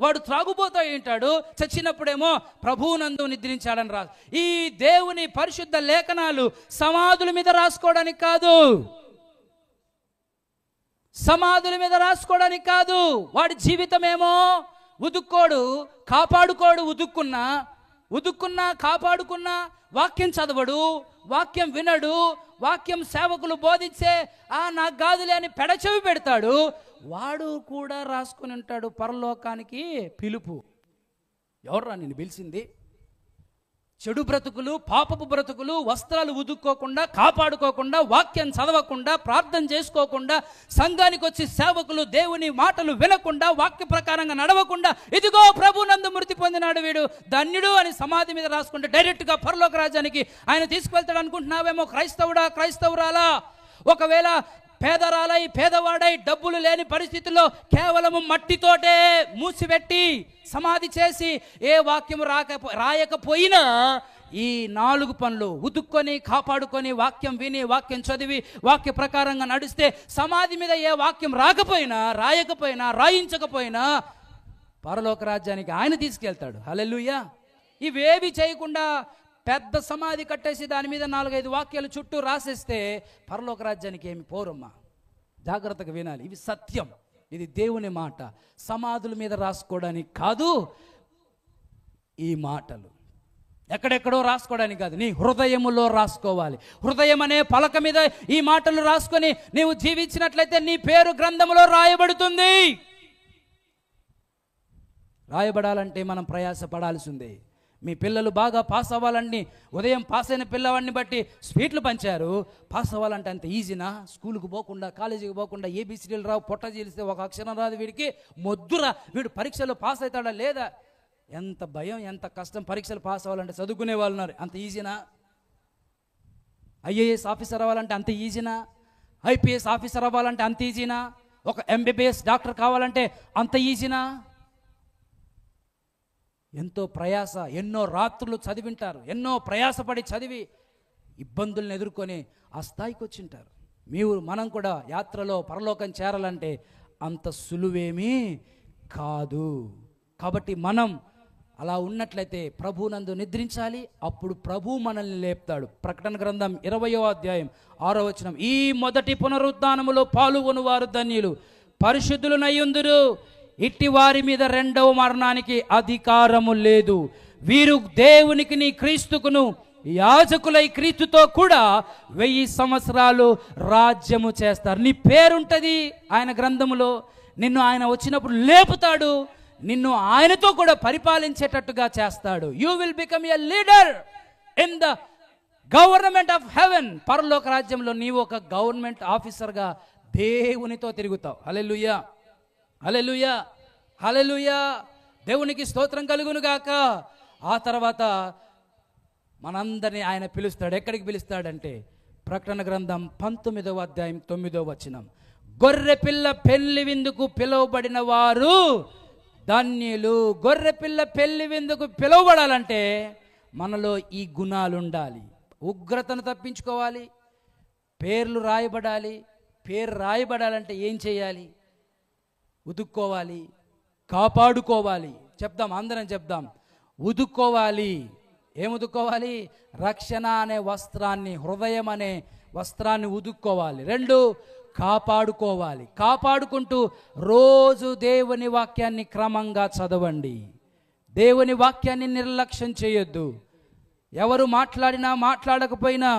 వాడు త్రాగుబోతూ ఉంటాడు, చచ్చినప్పుడేమో ప్రభువునందు నిద్రించాడని రాదు. ఈ దేవుని పరిశుద్ధ లేఖనాలు సమాధుల మీద రాసుకోవడానికి కాదు, సమాధుల మీద రాసుకోవడానికి కాదు. వాడి జీవితమేమో ఉదుక్కోడు, కాపాడుకోడు. ఉదుక్కున్నా కాపాడుకున్నా వాక్యం చదవడు, వాక్యం వినడు, వాక్యం సేవకులు బోధించే నాకు కాదులే అని పెడచెవి పెడతాడు. వాడు కూడా రాసుకుని ఉంటాడు పరలోకానికి పిలుపు. ఎవర్రా నిన్ను పిలిచింది? చెడు బ్రతుకులు, పాపపు బ్రతుకులు, వస్త్రాలు ఉదుక్కోకుండా, కాపాడుకోకుండా, వాక్యం చదవకుండా, ప్రార్థన చేసుకోకుండా, సంఘానికి వచ్చి సేవకులు దేవుని మాటలు వినకుండా, వాక్య ప్రకారంగా నడవకుండా, ఇదిగో ప్రభునందు మృతి పొందినాడు వీడు ధన్యుడు అని సమాధి మీద రాసుకుంటే డైరెక్ట్గా పరలోక రాజ్యానికి ఆయన తీసుకువెళ్తాడు అనుకుంటున్నావేమో క్రైస్తవుడా, క్రైస్తవురాలా. ఒకవేళ పేదరాలై పేదవాడై డబ్బులు లేని పరిస్థితుల్లో కేవలము మట్టితోటే మూసిపెట్టి సమాధి చేసి ఏ వాక్యం రాయకపోయినా ఈ 4 పనులు ఉతుక్కొని, కాపాడుకొని, వాక్యం విని, వాక్యం చదివి, వాక్య ప్రకారంగా నడిస్తే సమాధి మీద ఏ వాక్యం రాకపోయినా, రాయకపోయినా, రాయించకపోయినా పరలోక రాజ్యానికి ఆయన తీసుకెళ్తాడు. హల్లెలూయా. ఇవేవి చేయకుండా పెద్ద సమాధి కట్టేసి దాని మీద 4-5 వాక్యాలు చుట్టూ రాసేస్తే పరలోక రాజ్యానికి ఏమి పోరమ్మా. జాగ్రత్తగా వినాలి. ఇవి సత్యం, ఇది దేవుని మాట. సమాధుల మీద రాసుకోవడానికి కాదు ఈ మాటలు, ఎక్కడెక్కడో రాసుకోవడానికి కాదు, నీ హృదయములో రాసుకోవాలి. హృదయం అనే పలక మీద ఈ మాటలు రాసుకొని నీవు జీవించినట్లయితే నీ పేరు గ్రంథములో రాయబడుతుంది. రాయబడాలంటే మనం ప్రయాసపడాల్సిందే. మీ పిల్లలు బాగా పాస్ అవ్వాలని ఉదయం పాస్ అయిన పిల్లవాడిని బట్టి స్వీట్లు పంచారు. పాస్ అవ్వాలంటే అంత ఈజీనా? స్కూల్కి పోకుండా, కాలేజీకి పోకుండా, ఏబిసిడీలు రావు, పొట్ట చీలిస్తే ఒక అక్షరం రాదు వీడికి, మొద్దురా, వీడు పరీక్షలో పాస్ అవుతాడా లేదా? ఎంత భయం, ఎంత కష్టం. పరీక్షలు పాస్ అవ్వాలంటే చదువుకునే వాళ్ళు ఉన్నారు. అంత ఈజీనా? ఐఏఎస్ ఆఫీసర్ అవ్వాలంటే అంత ఈజీనా? ఐపీఎస్ ఆఫీసర్ అవ్వాలంటే అంత ఈజీనా? ఒక ఎంబీబీఎస్ డాక్టర్ కావాలంటే అంత ఈజీనా? ఎంతో ప్రయాస, ఎన్నో రాత్రులు చదివింటారు, ఎన్నో ప్రయాసపడి చదివి ఇబ్బందులను ఎదుర్కొని ఆ స్థాయికి వచ్చింటారు. మనం కూడా యాత్రలో పరలోకం చేరాలంటే అంత సులువేమీ కాదు. కాబట్టి మనం అలా ఉన్నట్లయితే ప్రభువునందు నిద్రించాలి. అప్పుడు ప్రభు మనల్ని లేపుతాడు. ప్రకటన గ్రంథం 20వ అధ్యాయం 6వ వచనం, ఈ మొదటి పునరుత్థానములో పాల్గొను వారు ధన్యులు, పరిశుద్ధులనయ్యుందురు. ఇట్టి వారి మీద రెండవ మరణానికి అధికారము లేదు. వీరు దేవునికి నీ క్రీస్తుకును యాజకులై క్రీస్తుతో కూడా 1000 సంవత్సరాలు రాజ్యము చేస్తారు. నీ పేరుంటుంది ఆయన గ్రంథములో. నిన్ను ఆయన వచ్చినప్పుడు లేపుతాడు, నిన్ను ఆయనతో కూడా పరిపాలించేటట్టుగా చేస్తాడు. You will become a leader in the government of haven. పరలోక రాజ్యంలో నీవు ఒక గవర్నమెంట్ ఆఫీసర్గా దేవునితో తిరుగుతావు. హల్లెలూయా, హల్లెలూయా, హల్లెలూయా. దేవునికి స్తోత్రం కలుగును గాక. ఆ తర్వాత మనందరినీ ఆయన పిలుస్తాడు. ఎక్కడికి పిలుస్తాడంటే ప్రకటన గ్రంథం 19వ అధ్యాయం 9వ వచనం, గొర్రె పిల్ల పెళ్లి విందుకు పిలువబడిన వారు ధన్యులు. గొర్రె పిల్ల పెళ్లి విందుకు పిలువబడాలంటే మనలో ఈ గుణాలు ఉండాలి. ఉగ్రతను తప్పించుకోవాలి, పేర్లు రాయబడాలి. పేరు రాయబడాలంటే ఏం చేయాలి? ఉదుక్కోవాలి, కాపాడుకోవాలి. చెప్దాం, అందరం చెప్దాం. ఉదుక్కోవాలి, ఏం ఉదుక్కోవాలి? రక్షణ అనే వస్త్రాన్ని, హృదయం అనే వస్త్రాన్ని ఉదుక్కోవాలి. 2, కాపాడుకోవాలి. కాపాడుకుంటూ రోజు దేవుని వాక్యాన్ని క్రమంగా చదవండి. దేవుని వాక్యాన్ని నిర్లక్ష్యం చేయొద్దు. ఎవరు మాట్లాడినా మాట్లాడకపోయినా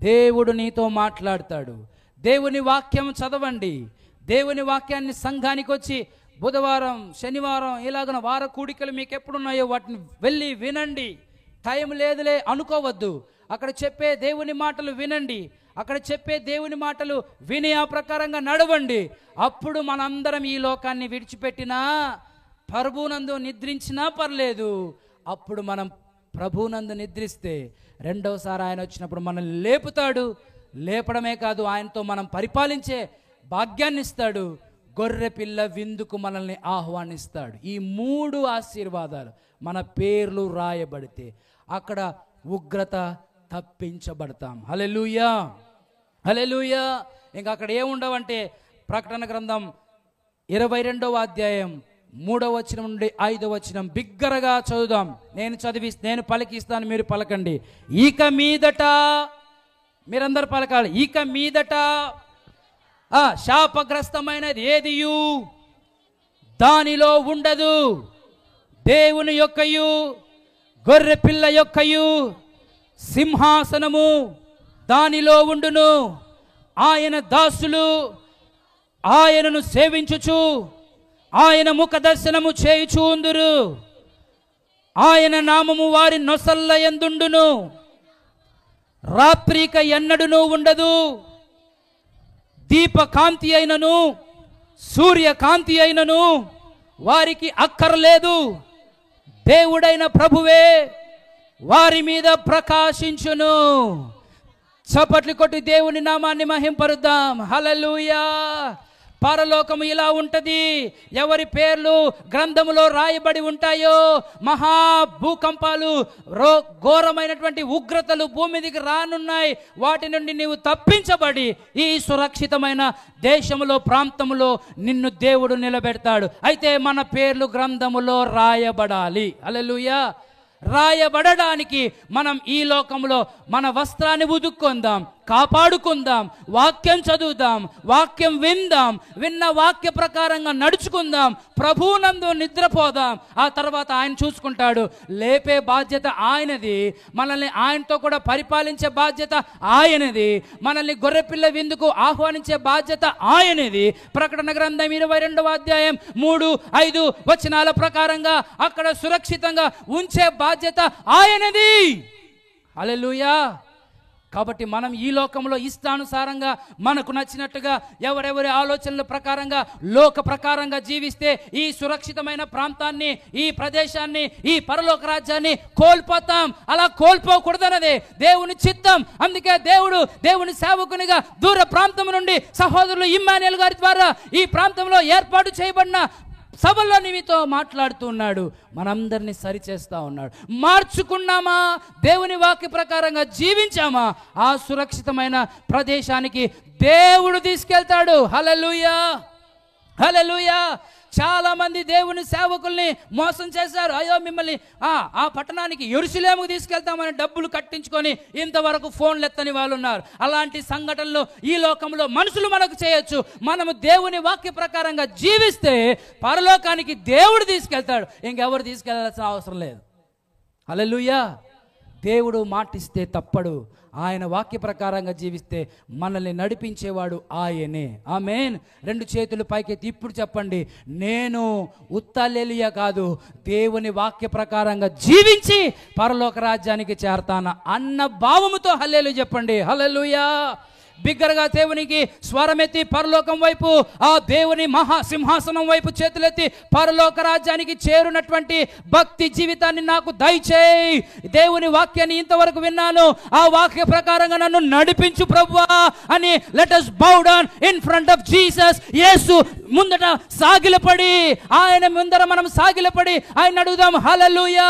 దేవుడు నీతో మాట్లాడతాడు. దేవుని వాక్యం చదవండి. దేవుని వాక్యాన్ని సంఘానికి వచ్చి బుధవారం, శనివారం ఇలాగన వార కూడికలు మీకు ఎప్పుడున్నాయో వాటిని వెళ్ళి వినండి. టైం లేదులే అనుకోవద్దు. అక్కడ చెప్పే దేవుని మాటలు వినండి. అక్కడ చెప్పే దేవుని మాటలు విని ఆ ప్రకారంగా నడవండి. అప్పుడు మనందరం ఈ లోకాన్ని విడిచిపెట్టినా, ప్రభువునందు నిద్రించినా పర్లేదు. అప్పుడు మనం ప్రభువునందు నిద్రిస్తే రెండోసారి ఆయన వచ్చినప్పుడు మనల్ని లేపుతాడు. లేపడమే కాదు, ఆయనతో మనం పరిపాలించే భాగ్యాన్ని ఇస్తాడు. గొర్రె పిల్ల విందుకు మనల్ని ఆహ్వానిస్తాడు. ఈ 3 ఆశీర్వాదాలు మన పేర్లు రాయబడితే అక్కడ ఉగ్రత తప్పించబడతాం. హల్లెలూయా, హల్లెలూయా. ఇంకా అక్కడ ఏముండవంటే ప్రకటన గ్రంథం 22వ అధ్యాయం 3వ వచనం నుండి 5వ వచనం బిగ్గరగా చదువుదాం. నేను పలికిస్తాను, మీరు పలకండి. ఇక మీదట, మీరందరూ పలకాలి. ఇక మీదట శాపగ్రస్తమైనది ఏదియు దానిలో ఉండదు. దేవుని యొక్కయు గొర్రె పిల్ల యొక్కయు సింహాసనము దానిలో ఉండును. ఆయన దాసులు ఆయనను సేవించుచు ఆయన ముఖ దర్శనము చేయుచు ఉందురు. ఆయన నామము వారి నొసల్ల యందుండును. రాత్రిక ఎన్నడును ఉండదు. దీపకాంతి అయినను సూర్యకాంతి అయినను వారికి అక్కర్లేదు. దేవుడైన ప్రభువే వారి మీద ప్రకాశించును. చప్పట్లు కొట్టి దేవుని నామాన్ని మహింపరుద్దాం. హల్లెలూయా. పరలోకము ఇలా ఉంటది. ఎవరి పేర్లు గ్రంథములో రాయబడి ఉంటాయో మహా భూకంపాలు, ఘోరమైనటువంటి ఉగ్రతలు భూమి మీదకి రానున్నాయి. వాటి నుండి నీవు తప్పించబడి ఈ సురక్షితమైన దేశములో, ప్రాంతములో నిన్ను దేవుడు నిలబెడతాడు. అయితే మన పేర్లు గ్రంథములో రాయబడాలి. హల్లెలూయా. రాయబడడానికి మనం ఈ లోకంలో మన వస్త్రాన్ని ఉదుక్కుందాం, కాపాడుకుందాం, వాక్యం చదువుదాం, వాక్యం విందాం, విన్న వాక్య ప్రకారంగా నడుచుకుందాం, ప్రభువునందు నిద్రపోదాం. ఆ తర్వాత ఆయన చూసుకుంటాడు. లేపే బాధ్యత ఆయనది. మనల్ని ఆయనతో కూడా పరిపాలించే బాధ్యత ఆయనది. మనల్ని గొర్రెపిల్ల విందుకు ఆహ్వానించే బాధ్యత ఆయనది. ప్రకటన గ్రంథం 22వ అధ్యాయం 3, 5 వచనాల ప్రకారంగా అక్కడ సురక్షితంగా ఉంచే బాధ్యత ఆయనది. హల్లెలూయా. కాబట్టి మనం ఈ లోకంలో ఇష్టానుసారంగా మనకు నచ్చినట్టుగా ఎవరెవరి ఆలోచనల ప్రకారంగా, లోక ప్రకారంగా జీవిస్తే ఈ సురక్షితమైన ప్రాంతాన్ని, ఈ ప్రదేశాన్ని, ఈ పరలోక రాజ్యాన్ని కోల్పోతాం. అలా కోల్పోకూడదన్నదే దేవుని చిత్తం. అందుకే దేవుని సేవకునిగా దూర ప్రాంతం నుండి సహోదరులు ఇమ్మానుయేల్ గారి ద్వారా ఈ ప్రాంతంలో ఏర్పాటు చేయబడిన సభల్లో నీతో మాట్లాడుతూ ఉన్నాడు. మనందరినీ సరిచేస్తా ఉన్నాడు. మార్చుకున్నామా? దేవుని వాక్య ప్రకారంగా జీవించామా? ఆ సురక్షితమైన ప్రదేశానికి దేవుడు తీసుకెళ్తాడు. హల్లెలూయా, హల్లెలూయా. చాలా మంది దేవుని సేవకుల్ని మోసం చేశారు. అయ్యో మిమ్మల్ని ఆ పట్టణానికి యెరూషలేముకు తీసుకెళ్తామని డబ్బులు కట్టించుకొని ఇంతవరకు ఫోన్లు ఎత్తని వాళ్ళు ఉన్నారు. అలాంటి సంఘటనలు ఈ లోకంలో మనుషులు మనకు చేయొచ్చు. మనము దేవుని వాక్య ప్రకారంగా జీవిస్తే పరలోకానికి దేవుడు తీసుకెళ్తాడు. ఇంకెవరు తీసుకెళ్లాల్సిన అవసరం లేదు. హల్లెలూయా. దేవుడు మాటిస్తే తప్పడు. ఆయన వాక్య ప్రకారంగా జీవిస్తే మనల్ని నడిపించేవాడు ఆయనే. ఆమేన్. 2 చేతులు పైకెత్తి ఇప్పుడు చెప్పండి, నేను ఉత్తలేలియా కాదు, దేవుని వాక్య ప్రకారంగా జీవించి పరలోక రాజ్యానికి చేరతాను అన్న భావముతో హల్లెలూయా చెప్పండి. హల్లెలూయా. బిగ్గరగా దేవునికి స్వరమెత్తి పరలోకం వైపు, ఆ దేవుని మహాసింహాసనం వైపు చేతులెత్తి పరలోక రాజ్యానికి చేరునటువంటి భక్తి జీవితాన్ని నాకు దయచేయి. దేవుని వాక్యాన్ని ఇంతవరకు విన్నాను, ఆ వాక్య ప్రకారంగా నన్ను నడిపించు ప్రభువా అని let us bow down in front of Jesus. యేసు ముందట సాగిలపడి, ఆయన ముందర మనం సాగిలపడి ఆయన అడుగుదాం. హల్లెలూయా.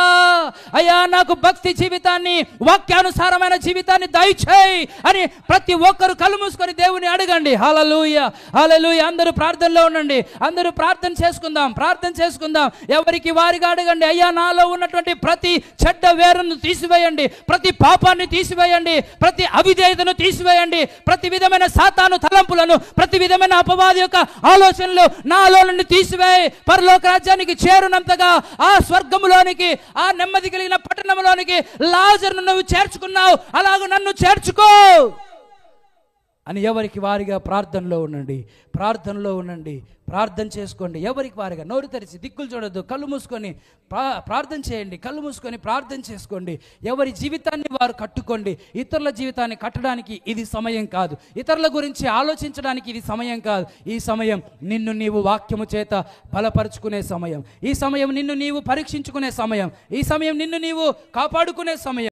అయ్యా నాకు భక్తి జీవితాన్ని, వాక్యానుసారమైన జీవితాన్ని దయచేయి అని ప్రతి ఒక్కరు కళ్ళు మూసుకొని దేవుని అడగండి. హల్లెలూయా, హల్లెలూయా. అందరూ ప్రార్థనలో ఉండండి. అందరూ ప్రార్థన చేసుకుందాం. ఎవరికి వారిగా అడగండి. అయ్యా, నాలో ఉన్నటువంటి ప్రతి చెడ్డ వేరును తీసివేయండి, ప్రతి పాపాన్ని తీసివేయండి, ప్రతి అవిధేయతను తీసివేయండి, ప్రతి విధమైన సాతాను తలంపులను, ప్రతి విధమైన అపవాది యొక్క ఆలోచనలు నాలో నుండి తీసివేయి. పరలోక రాజ్యానికి చేరునంతగా ఆ స్వర్గములోనికి, ఆ నెమ్మది కలిగిన పట్టణంలోనికి లాజరును నువ్వు చేర్చుకున్నావు, అలాగ నన్ను చేర్చుకో అని ఎవరికి వారిగా ప్రార్థనలో ఉండండి. ప్రార్థన చేసుకోండి. ఎవరికి వారిగా నోరు తెరిచి దిక్కులు చూడొద్దు, కళ్ళు మూసుకొని ప్రార్థన చేయండి. కళ్ళు మూసుకొని ప్రార్థన చేసుకోండి. ఎవరి జీవితాన్ని వారు కట్టుకోండి. ఇతరుల జీవితాన్ని కట్టడానికి ఇది సమయం కాదు. ఇతరుల గురించి ఆలోచించడానికి ఇది సమయం కాదు. ఈ సమయం నిన్ను నీవు వాక్యము చేత బలపరుచుకునే సమయం. ఈ సమయం నిన్ను నీవు పరీక్షించుకునే సమయం. ఈ సమయం నిన్ను నీవు కాపాడుకునే సమయం.